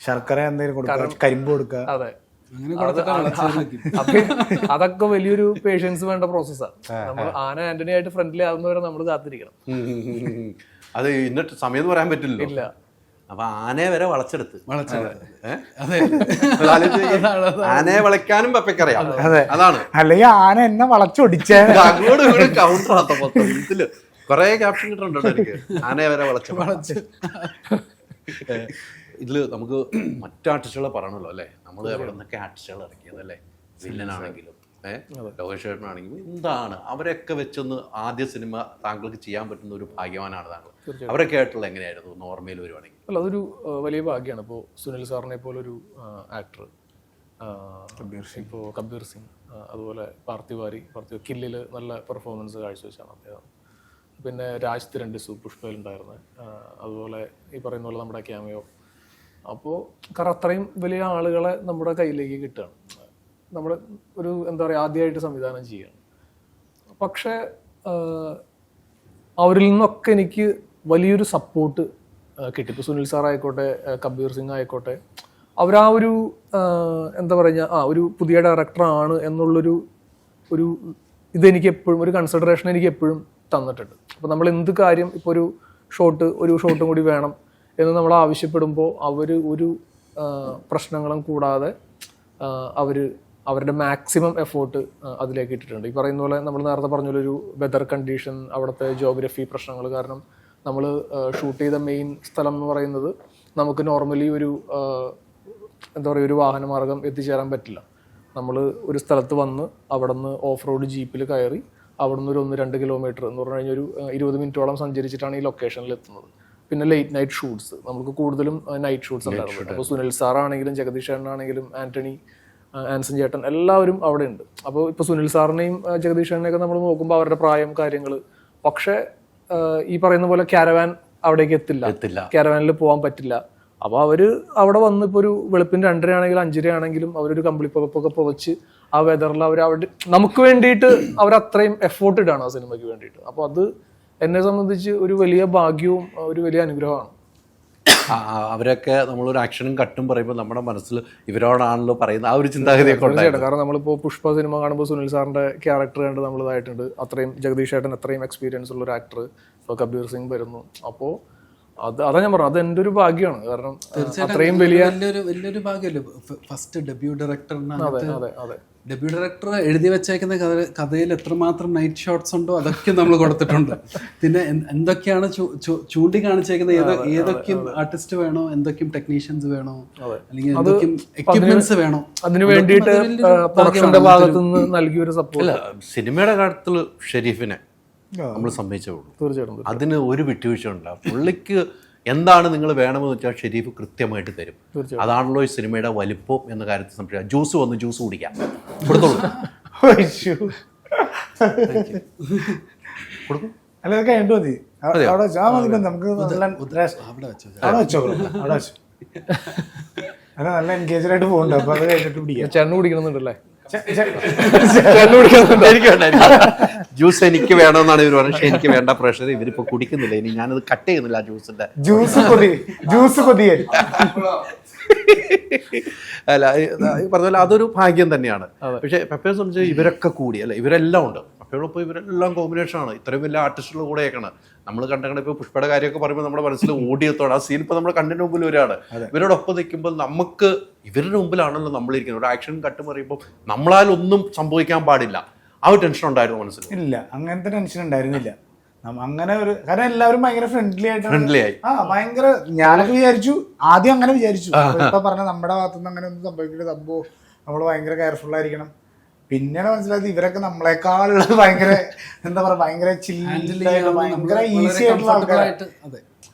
Speaker 1: ശർക്കര എന്തെങ്കിലും കൊടുക്കുക, കരിമ്പ് കൊടുക്കുക.
Speaker 2: അതെ, അതൊക്കെ വലിയൊരു പേഷ്യൻസ് വേണ്ട പ്രോസസ്സാണ്. നമ്മൾ ആന ആന്റണി ആയിട്ട് ഫ്രണ്ട്ലി ആകുന്നവരെ നമ്മൾ കാത്തിരിക്കണം.
Speaker 3: അത് എന്നിട്ട് സമയം പറയാൻ പറ്റില്ല. ഇല്ല. അപ്പൊ ആനയെ വരെ വളച്ചെടുത്ത് ആനയെ വളയ്ക്കാനും പെപ്പയ്ക്കറിയാം. അതാണ്.
Speaker 1: അല്ലെങ്കിൽ ആന എന്നെ വളച്ചൊടിച്ച
Speaker 3: കൗണ്ടർ ഇതില് കൊറേ ക്യാപ്ഷൻ കിട്ടുന്നുണ്ടോ എനിക്ക്. ആനയെ വരെ വളച്ച് ഇതില് നമുക്ക് മറ്റു ആർട്ടിസ്റ്റുകളെ പറയണല്ലോ, അല്ലേ? നമ്മൾ എവിടെ നിന്നൊക്കെ ആർട്ടിസ്റ്റുകൾ ഇറക്കിയതല്ലേ? വില്ലനാണെങ്കിലും ലോകേഷേട്ടനാണെങ്കിലും എന്താണ് അവരെയൊക്കെ വെച്ചൊന്ന് ആദ്യ സിനിമ താങ്കൾക്ക് ചെയ്യാൻ പറ്റുന്ന ഒരു ഭാഗ്യവാനാണ് താങ്കൾ. അവരൊക്കെ ആയിട്ടുള്ള എങ്ങനെയായിരുന്നു നോർമയിൽ വരുവാണെങ്കിൽ?
Speaker 2: അല്ല, അതൊരു വലിയ ഭാഗ്യമാണ്. ഇപ്പോൾ സുനിൽ സാറിനെ പോലൊരു ആക്ടർ, ഇപ്പോൾ കബീർ സിംഗ്, അതുപോലെ പാർത്ഥിവാരി കില്ലിൽ നല്ല പെർഫോമൻസ് കാഴ്ചവെച്ചാണ് അദ്ദേഹം. പിന്നെ രാജ് തിരണ്ടിസു പുഷ്പയിലുണ്ടായിരുന്നത്, അതുപോലെ ഈ പറയുന്ന പോലെ നമ്മുടെ ക്യാമിയോ. അപ്പോൾ കാരണം അത്രയും വലിയ ആളുകളെ നമ്മുടെ കയ്യിലേക്ക് കിട്ടുകയാണ്. നമ്മുടെ ഒരു എന്താ പറയുക, ആദ്യമായിട്ട് സംവിധാനം ചെയ്യുകയാണ്. പക്ഷേ അവരിൽ നിന്നൊക്കെ എനിക്ക് വലിയൊരു സപ്പോർട്ട് കിട്ടി. ഇപ്പോൾ സുനിൽ സാർ ആയിക്കോട്ടെ, കബീർ സിംഗ് ആയിക്കോട്ടെ, അവരാ ഒരു എന്താ പറയുക, ഒരു പുതിയ ഡയറക്ടറാണ് എന്നുള്ളൊരു ഇതെനിക്ക് എപ്പോഴും ഒരു കൺസിഡറേഷൻ എനിക്ക് എപ്പോഴും തന്നിട്ടുണ്ട്. അപ്പോൾ നമ്മൾ എന്ത് കാര്യം, ഇപ്പോൾ ഒരു ഷോട്ടും കൂടി വേണം എന്ന് നമ്മൾ ആവശ്യപ്പെടുമ്പോൾ അവർ ഒരു പ്രശ്നങ്ങളും കൂടാതെ അവർ അവരുടെ മാക്സിമം എഫേർട്ട് അതിലേക്ക് ഇട്ടിട്ടുണ്ട്. ഈ പറയുന്ന പോലെ നമ്മൾ നേരത്തെ പറഞ്ഞൊരു വെതർ കണ്ടീഷൻ, അവിടുത്തെ ജോഗ്രഫി പ്രശ്നങ്ങൾ കാരണം നമ്മൾ ഷൂട്ട് ചെയ്ത മെയിൻ സ്ഥലം എന്ന് പറയുന്നത് നമുക്ക് നോർമലി ഒരു എന്താ പറയുക ഒരു വാഹനമാർഗം എത്തിച്ചേരാൻ പറ്റില്ല. നമ്മൾ ഒരു സ്ഥലത്ത് വന്ന് അവിടെ നിന്ന് ഓഫ് റോഡ് ജീപ്പിൽ കയറി അവിടെ നിന്ന് ഒരു 1-2 കിലോമീറ്റർ എന്ന് പറഞ്ഞു കഴിഞ്ഞാൽ ഒരു 20 മിനിറ്റോളം സഞ്ചരിച്ചിട്ടാണ് ഈ ലൊക്കേഷനിൽ എത്തുന്നത്. പിന്നെ ലേറ്റ് നൈറ്റ് ഷൂട്ട്സ്, നമുക്ക് കൂടുതലും നൈറ്റ് ഷൂട്ട്സ് ഉണ്ടായിരുന്നു. അപ്പോൾ സുനിൽ സാറാണെങ്കിലും ജഗദീഷ് ചേട്ടനാണെങ്കിലും ആൻസൺ ചേട്ടൻ എല്ലാവരും അവിടെ ഉണ്ട്. അപ്പോൾ ഇപ്പോൾ സുനിൽ സാറിനെയും ജഗദീഷ് ചേട്ടനെയൊക്കെ നമ്മൾ നോക്കുമ്പോൾ അവരുടെ പ്രായം കാര്യങ്ങൾ, പക്ഷേ ഈ പറയുന്ന പോലെ ക്യാരവാൻ അവിടേക്ക് എത്തില്ല, ക്യാരവാനിൽ പോകാൻ പറ്റില്ല. അപ്പോൾ അവർ അവിടെ വന്ന് ഇപ്പോൾ ഒരു വെളുപ്പിന് 2:30 ആണെങ്കിലും 5:30 ആണെങ്കിലും അവരൊരു കമ്പിളിപ്പൊക്കെ പുകച്ച് ആ വെതറിൽ അവർ അവിടെ നമുക്ക് വേണ്ടിയിട്ട് അവർ അത്രയും എഫേർട്ട് ഇടാണ് ആ സിനിമയ്ക്ക് വേണ്ടിയിട്ട്. അപ്പോൾ അത് എന്നെ സംബന്ധിച്ച് ഒരു വലിയ ഭാഗ്യവും ഒരു വലിയ അനുഗ്രഹമാണ്.
Speaker 3: അവരൊക്കെ നമ്മളൊരു ആക്ഷനും കട്ടും പറയുമ്പോൾ നമ്മുടെ മനസ്സിൽ ഇവരോടാണല്ലോ പറയുന്നത് ആ ഒരു ചിന്താഗതിയൊക്കെ ഉണ്ടായിരുന്നു.
Speaker 2: കാരണം നമ്മളിപ്പോൾ പുഷ്പ സിനിമ കാണുമ്പോൾ സുനിൽ സാറിന്റെ ക്യാരക്ടർ കണ്ട് നമ്മൾ ഇതായിട്ടുണ്ട്. അത്രയും ജഗദീഷ് ചേട്ടൻ അത്രയും എക്സ്പീരിയൻസ് ഉള്ള ഒരു ആക്ടർ, ഇപ്പോൾ കബീർ സിംഗ് വരുന്നു. അപ്പോൾ അതാ ഞാൻ പറഞ്ഞു, അത് എൻ്റെ ഒരു ഭാഗ്യമാണ്. കാരണം അത്രയും
Speaker 4: വലിയൊരു ഭാഗ്യമല്ലേ ഫസ്റ്റ് ഡെബ്യൂ ഡയറക്ടറിന്. ഡെബ്യൂ ഡയറക്ടർ എഴുതി വെച്ചേക്കുന്ന കഥയിൽ എത്രമാത്രം നൈറ്റ് ഷോട്ട്സ് ഉണ്ടോ അതൊക്കെ നമ്മൾ കൊടുത്തിട്ടുണ്ട്. പിന്നെ എന്തൊക്കെയാണ് ചൂണ്ടിക്കാണിച്ചേക്കുന്നത്, ഏതൊക്കെയും ആർട്ടിസ്റ്റ് വേണോ, എന്തൊക്കെയും ടെക്നീഷ്യൻസ് വേണോ, അല്ലെങ്കിൽ എന്തൊക്കെയും എക്യുപ്മെന്റ്സ് വേണോ,
Speaker 2: അതിന് വേണ്ടിയിട്ട് പ്രൊഡക്ഷന്റെ ഭാഗത്തു നിന്ന് നൽകിയൊരു സപ്പോർട്ട്.
Speaker 3: സിനിമയുടെ കാര്യത്തിൽ ഷെരീഫിനെ നമ്മൾ സമ്മതിച്ചോളൂ.
Speaker 2: തീർച്ചയായിട്ടും
Speaker 3: അതിന് ഒരു വിട്ടുവീഴ്ച ഉണ്ടാവും. പുള്ളിക്ക് എന്താണ് നിങ്ങൾ വേണമെന്ന് വെച്ചാൽ ഷെരീഫ് കൃത്യമായിട്ട് തരും. അതാണല്ലോ ഈ സിനിമയുടെ വലിപ്പം എന്ന കാര്യത്തിൽ സംശയം. ജ്യൂസ് വന്ന് ജ്യൂസ് കുടിക്കാം, കൊടുത്തോളൂ. കൊടുക്കും
Speaker 1: അല്ല കഴിഞ്ഞിട്ട് മതി, അവിടെ വെച്ചോ. നമുക്ക് നല്ല എൻഗേജഡ് ആയിട്ട് പോകുന്നുണ്ട്. അപ്പൊ അത് കഴിഞ്ഞിട്ട് പിടിക്കാം.
Speaker 2: ചെണ്ണ കുടിക്കണമെന്നുണ്ടല്ലേ?
Speaker 3: ജ്യൂസ് എനിക്ക് വേണമെന്നാണ് ഇവർ പറഞ്ഞത്. പക്ഷെ എനിക്ക് വേണ്ട പ്രഷർ ഇവരിപ്പോ കുടിക്കുന്നില്ല. ഇനി ഞാനത് കട്ട് ചെയ്യുന്നില്ല. ജ്യൂസിന്റെ
Speaker 1: ജ്യൂസ് കൊതിയൻ
Speaker 3: അല്ല, പറഞ്ഞ പോലെ അതൊരു ഭാഗ്യം തന്നെയാണ്. പക്ഷെ പെപ്പയെ സംബന്ധിച്ച് ഇവരൊക്കെ കൂടി അല്ലെ, ഇവരെല്ലാം ഉണ്ട്. പെപ്പയോടൊപ്പം ഇവരെല്ലാം കോമ്പിനേഷൻ ആണ്. ഇത്രയും വലിയ ആർട്ടിസ്റ്റുകളുടെ കൂടെയൊക്കെയാണ് നമ്മൾ കണ്ടത്. ഇപ്പോൾ പുഷ്പയുടെ കാര്യമൊക്കെ പറയുമ്പോൾ നമ്മുടെ മനസ്സിൽ ഓടിയെത്തോടെ ആ സീൻ ഇപ്പോൾ നമ്മുടെ കണ്ണിന് മുമ്പിൽ വരികയാണ്. ഇവരോടൊപ്പം നിൽക്കുമ്പോൾ നമുക്ക് ഇവരുടെ മുമ്പിലാണല്ലോ നമ്മളിരിക്കുന്നത്. ഒരു ആക്ഷൻ കട്ട് പറയുമ്പോൾ നമ്മളാൽ ഒന്നും സംഭവിക്കാൻ പാടില്ല. ആ ഒരു ടെൻഷൻ ഉണ്ടായിരുന്നു മനസ്സിൽ?
Speaker 1: ഇല്ല, അങ്ങനത്തെ ടെൻഷൻ ഉണ്ടായിരുന്നില്ല. അങ്ങനെ ഒരു കാരണം എല്ലാവരും ഭയങ്കര ഫ്രണ്ട്ലി ആയി. ഭയങ്കര ഞാനൊക്കെ വിചാരിച്ചു, ആദ്യം അങ്ങനെ വിചാരിച്ചു. ഇപ്പൊ പറഞ്ഞ നമ്മുടെ ഭാഗത്തുനിന്ന് അങ്ങനെ ഒന്നും സംഭവിക്കില്ല, സംഭവം നമ്മൾ ഭയങ്കര കെയർഫുൾ ആയിരിക്കണം. പിന്നെയാണ് മനസ്സിലായത് ഇവരൊക്കെ നമ്മളെക്കാളുള്ള ഭയങ്കര എന്താ പറയാ ഭയങ്കര ഭയങ്കര ഈസി ആയിട്ടുള്ള ആൾക്കാരായിട്ട്.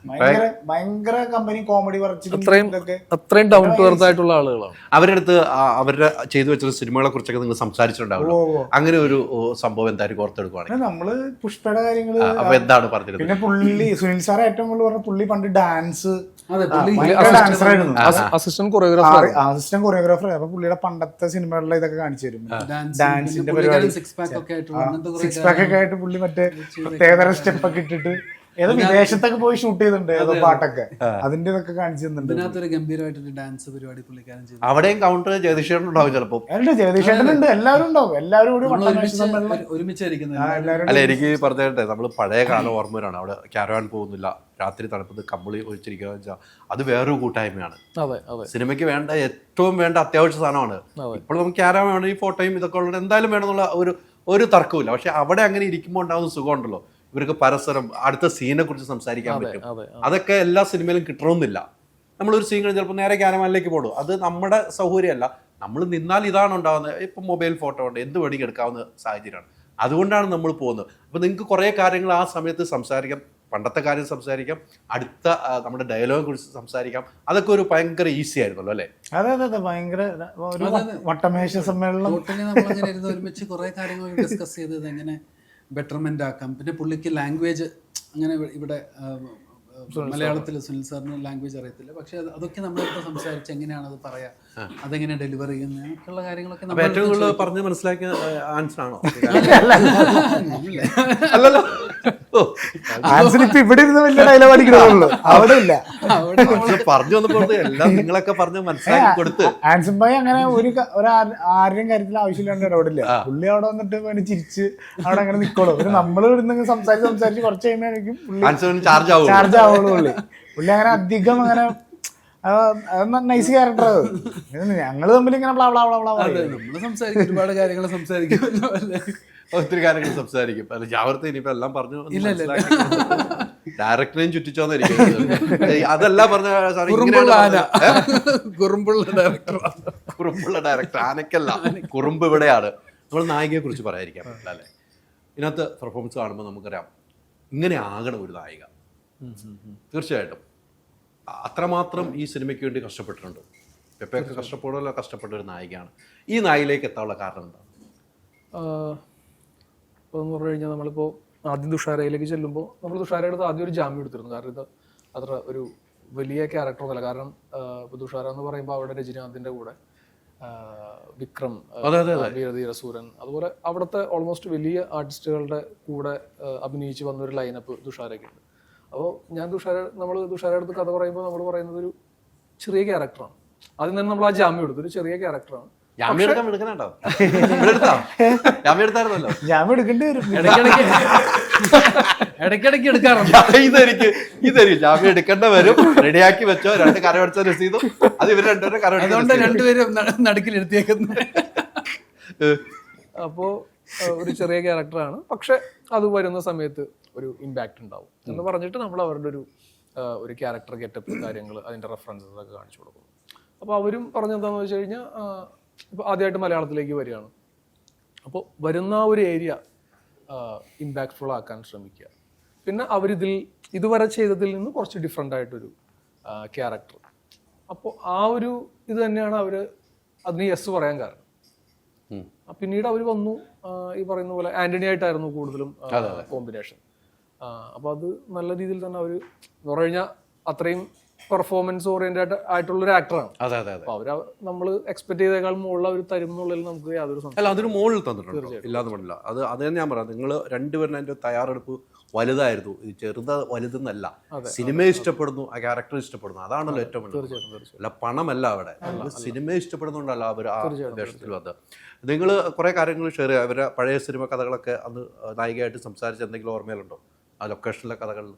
Speaker 1: ഭയങ്കര കമ്പനി കോമഡി
Speaker 2: അത്രയും ഡൗൺ ടു എർത്ത് ആയിട്ടുള്ള ആളുകളാണ്.
Speaker 3: അവരുടെ അടുത്ത് അവരുടെ ചെയ്തു വെച്ച സിനിമകളെ കുറിച്ചൊക്കെ നിങ്ങൾ സംസാരിച്ചിട്ടുണ്ടാവുമല്ലോ. അങ്ങനെ ഒരു സംഭവം എന്തായാലും ഓർത്തെടുക്കുവാണെങ്കിൽ
Speaker 1: നമ്മള് പുഷ്പയുടെ കാര്യങ്ങള്
Speaker 3: എന്താണ് പറഞ്ഞത്?
Speaker 1: പിന്നെ പുള്ളി സുനിൽ സാർ ഏറ്റവും കൂടുതൽ പറഞ്ഞ പുള്ളി പണ്ട് ഡാൻസ്
Speaker 2: അസിസ്റ്റന്റ് കൊറിയോഗ്രാഫർ. അപ്പൊ പുള്ളിയുടെ പണ്ടത്തെ സിനിമകളിലെ ഇതൊക്കെ കാണിച്ചു തരും. ഡാൻസിന്റെ പരിപാടി, സിക്സ് പാക്ക് ഒക്കെ ആയിട്ട് പുള്ളി മറ്റേ പ്രത്യേകതരം സ്റ്റെപ്പ് ഒക്കെ ഇട്ടിട്ട് ഏതോ വിദേശത്തൊക്കെ പോയി ഷൂട്ട് ചെയ്തിട്ടുണ്ട്, ഏതോ പാട്ടൊക്കെ അതിന്റെ ഇതൊക്കെ കാണിച്ചു തന്നിട്ടുണ്ട്.
Speaker 3: അവിടെയും കൗണ്ടർ ജഗദീഷേട്ടൻ ഉണ്ടാവും ചിലപ്പോ.
Speaker 1: ജഗദീഷേട്ടനുണ്ട്, എല്ലാവരും ഉണ്ടാവും. എല്ലാവരും കൂടി
Speaker 3: അല്ല, എനിക്ക് പറഞ്ഞിട്ടെ നമ്മൾ പഴയ കാലം ഓർമ്മയാണ്. അവിടെ ക്യാരവാൻ പോകുന്നില്ല, രാത്രി തണുപ്പത്ത് കമ്പിളി ഒഴിച്ചിരിക്കുക വെച്ചാൽ അത് വേറൊരു കൂട്ടായ്മയാണ്. സിനിമയ്ക്ക് വേണ്ട ഏറ്റവും വേണ്ട അത്യാവശ്യ സാധനമാണ്. ഇപ്പോൾ നമുക്ക് ക്യാരവാൻ വേണം, ഈ ഫോട്ടോയും ഇതൊക്കെ ഉള്ളത് എന്തായാലും വേണമെന്നുള്ള ഒരു തർക്കമില്ല. പക്ഷെ അവിടെ അങ്ങനെ ഇരിക്കുമ്പോൾ ഉണ്ടാകുന്ന സുഖമുണ്ടല്ലോ, ഇവർക്ക് പരസ്പരം അടുത്ത സീനെ കുറിച്ച് സംസാരിക്കാൻ പറ്റും. അതൊക്കെ എല്ലാ സിനിമയിലും കിട്ടണമെന്നില്ല. നമ്മളൊരു സീൻ കഴിഞ്ഞ് ചിലപ്പോൾ നേരെ ക്യാരവാനിലേക്ക് പോകും. അത് നമ്മുടെ സൗകര്യമല്ല. നമ്മൾ നിന്നാൽ ഇതാണ് ഉണ്ടാകുന്നത്. ഇപ്പം മൊബൈൽ ഫോട്ടോ ഉണ്ട്, എന്ത് വേണമെങ്കിൽ എടുക്കാവുന്ന സാഹചര്യമാണ്. അതുകൊണ്ടാണ് നമ്മൾ പോകുന്നത്. അപ്പോൾ നിങ്ങൾക്ക് കുറേ കാര്യങ്ങൾ ആ സമയത്ത് സംസാരിക്കാം. പണ്ടത്തെ കാര്യം സംസാരിക്കാം, അടുത്ത നമ്മുടെ ഡയലോഗിനെ കുറിച്ച് സംസാരിക്കാം. അതൊക്കെ ഒരു ഭയങ്കര ഈസി ആയിരുന്നല്ലോ അല്ലേ?
Speaker 1: അതെ, ഭയങ്കര ഒരു വട്ടമേശ സമ്മേളനം
Speaker 4: ഒരുമിച്ച് കുറേ കാര്യങ്ങൾ ഡിസ്കസ് ചെയ്തത് എങ്ങനെ ബെറ്റർമെന്റ് ആക്കാം. പിന്നെ പുള്ളിക്ക് ലാംഗ്വേജ് അങ്ങനെ ഇവിടെ മലയാളത്തിൽ സുനിൽ സാറിന് ലാംഗ്വേജ് അറിയത്തില്ല. പക്ഷെ അതൊക്കെ നമ്മളിപ്പോൾ സംസാരിച്ച് എങ്ങനെയാണ് അത് പറയാ, അതെങ്ങനെ ഡെലിവർ ചെയ്യുന്ന കാര്യങ്ങളൊക്കെ
Speaker 3: ഏറ്റവും കൂടുതൽ പറഞ്ഞ് മനസ്സിലാക്കിയ ആൻസർ ആണോ?
Speaker 1: ഇവിടെ ഇരുന്ന് വലിയ ഡയലോഗ് അടിക്കണമല്ലോ, അവിടെ ഇല്ല.
Speaker 3: പറഞ്ഞു വന്നപ്പോൾ എല്ലാം നിങ്ങളൊക്കെ പറഞ്ഞ് മനസ്സിലാക്കി കൊടുത്ത്
Speaker 1: ആൻസൺ ഭായി അങ്ങനെ ആരുടെയും കാര്യത്തിൽ ആവശ്യമില്ലാണ്ട് ഇടപെടില്ല. പുള്ളി അവിടെ വന്നിട്ട് ചിരിച്ച് അവിടെ അങ്ങനെ നിക്കോളൂ. പിന്നെ നമ്മൾ ഇവിടുന്ന് സംസാരിച്ച് കുറച്ച് കഴിയുമ്പോഴേക്കും
Speaker 3: ചാർജ് ആവുള്ളൂ.
Speaker 1: പുള്ളി അങ്ങനെ അധികം അങ്ങനെ നൈസ് ക്യാരക്ടർ അത്. ഞങ്ങൾ തമ്മിൽ ഇങ്ങനെ ബ്ലാ ബ്ലാ ബ്ലാ ബ്ലാ
Speaker 4: അതെ, നമ്മൾ സംസാരിക്കും, ഒരുപാട് കാര്യങ്ങൾ സംസാരിക്കുമല്ലോ അല്ലേ.
Speaker 3: ഒത്തിരി കാര്യങ്ങൾ സംസാരിക്കും. അല്ല ജാഗ്രത ഇനിയിപ്പോ എല്ലാം പറഞ്ഞു ഡയറക്ടറേയും ചുറ്റിച്ചോന്നിരിക്കും. അതെല്ലാം പറഞ്ഞ
Speaker 4: കുറുമ്പുള്ള ഡയറക്ടർ,
Speaker 3: കുറുമ്പുള്ള ഡയറക്ടർ ആനക്കല്ല, കുറുമ്പ് ഇവിടെയാണ്. നമ്മൾ നായികയെ കുറിച്ച് പറയാതിരിക്കാൻ പറ്റില്ല അല്ലേ. ഇതിനകത്ത് പെർഫോമൻസ് കാണുമ്പോൾ നമുക്കറിയാം ഇങ്ങനെ ആകണം ഒരു നായിക. തീർച്ചയായിട്ടും അത്രമാത്രം ഈ സിനിമയ്ക്ക് വേണ്ടി കഷ്ടപ്പെട്ടിട്ടുണ്ട്. പെപ്പയൊക്കെ കഷ്ടപ്പെടുമല്ലോ, കഷ്ടപ്പെട്ട ഒരു നായികയാണ്. ഈ നായികയിലേക്ക് എത്താനുള്ള കാരണം എന്താണ്?
Speaker 2: ഇപ്പോൾ എന്ന് പറഞ്ഞു കഴിഞ്ഞാൽ നമ്മളിപ്പോൾ ആദ്യം തുഷാരയിലേക്ക് ചെല്ലുമ്പോൾ നമ്മൾ തുഷാരയുടെ അടുത്ത് ആദ്യം ഒരു ജാമ്യം എടുത്തിരുന്നു. കാരണം ഇത് അത്ര ഒരു വലിയ ക്യാരക്ടർ ഒന്നുമല്ല. കാരണം ഇപ്പോൾ തുഷാര എന്ന് പറയുമ്പോൾ അവിടെ രജനീകാന്തിൻ്റെ കൂടെ വിക്രം, വീരധീര സൂരൻ, അതുപോലെ അവിടുത്തെ ഓൾമോസ്റ്റ് വലിയ ആർട്ടിസ്റ്റുകളുടെ കൂടെ അഭിനയിച്ച് വന്നൊരു ലൈനപ്പ് തുഷാരയ്ക്ക് ഉണ്ട്. അപ്പോൾ നമ്മൾ തുഷാരയുടെ അടുത്ത് കഥ പറയുമ്പോൾ നമ്മൾ പറയുന്നത് ഒരു ചെറിയ ക്യാരക്ടറാണ്. ആദ്യം തന്നെ നമ്മൾ ആ ജാമ്യം എടുത്തു, ഒരു ചെറിയ ക്യാരക്ടറാണ്.
Speaker 3: ജാമ്യം
Speaker 1: എടുക്കേണ്ടി വരും,
Speaker 4: ഇടയ്ക്കിടയ്ക്ക് എടുക്കാറുണ്ട്.
Speaker 3: ഇതായിരിക്കും ജാമ്യം എടുക്കേണ്ട വരും. റെഡിയാക്കി വെച്ചോ, 2 കരമടച്ച രസീതും അത് ഇവർ
Speaker 4: അതുകൊണ്ട് രണ്ടുപേരും നടുക്കിലെടുത്തേക്കുന്നു.
Speaker 2: അപ്പോൾ ഒരു ചെറിയ ക്യാരക്ടറാണ്, പക്ഷെ അത് വരുന്ന സമയത്ത് ഒരു ഇമ്പാക്റ്റ് ഉണ്ടാവും എന്ന് പറഞ്ഞിട്ട് നമ്മൾ അവരുടെ ഒരു ക്യാരക്ടർ ഗെറ്റപ്പ് കാര്യങ്ങൾ അതിൻ്റെ റെഫറൻസസ് ഒക്കെ കാണിച്ചു കൊടുക്കും. അപ്പോൾ അവരും പറഞ്ഞെന്താണെന്ന് വെച്ച് കഴിഞ്ഞാൽ ഇപ്പോൾ ആദ്യമായിട്ട് മലയാളത്തിലേക്ക് വരികയാണ്. അപ്പോൾ വരുന്ന ഒരു ഏരിയ ഇമ്പാക്റ്റ്ഫുൾ ആക്കാൻ ശ്രമിക്കുക. പിന്നെ ഇതുവരെ ചെയ്തതിൽ നിന്ന് കുറച്ച് ഡിഫറെൻ്റ് ആയിട്ടൊരു ക്യാരക്ടർ. അപ്പോൾ ആ ഒരു ഇത് തന്നെയാണ് അവർ അതിന് യെസ് പറയാൻ കാരണം. പിന്നീട് അവർ വന്നു, ഈ പറയുന്ന പോലെ ആന്റണി ആയിട്ടായിരുന്നു കൂടുതലും കോമ്പിനേഷൻ. അപ്പോൾ അത് നല്ല രീതിയിൽ തന്നെ അവർ എന്ന് പറഞ്ഞു കഴിഞ്ഞാൽ അത്രയും പെർഫോമൻസ് ഓറിയന്റഡ് ആയിട്ടുള്ള ഒരു ആക്ടറാണ്. അപ്പോൾ അവർ നമ്മൾ എക്സ്പെക്ട് ചെയ്തേക്കാൾ മുകളിൽ അവർ തരും എന്നുള്ളതിൽ നമുക്ക് യാതൊരു
Speaker 3: അല്ല അതൊരു മുകളിൽ തന്നിട്ടുണ്ട്, ഇല്ലാതെ പറ്റില്ല. അത് തന്നെ ഞാൻ പറയാം. നിങ്ങൾ രണ്ടുപേരും അതിൻ്റെ തയ്യാറെടുപ്പ് വലുതായിരുന്നു. ഇത് വലുതെന്നല്ല, സിനിമയെ ഇഷ്ടപ്പെടുന്നു, ആ ക്യാരക്ടർ ഇഷ്ടപ്പെടുന്നു, അതാണല്ലോ ഏറ്റവും വലിയ. അല്ല പണമല്ല അവിടെ, സിനിമയെ ഇഷ്ടപ്പെടുന്നുണ്ടല്ലോ അവർ ആ വേഷത്തിൽ വന്നത്. നിങ്ങൾ കുറേ കാര്യങ്ങൾ ഷെയർ ചെയ്യുക. അവരുടെ പഴയ സിനിമ കഥകളൊക്കെ അന്ന് നായികയായിട്ട് സംസാരിച്ച് എന്തെങ്കിലും ഓർമ്മയിലുണ്ടോ ആ ലൊക്കേഷനിലെ കഥകളിൽ?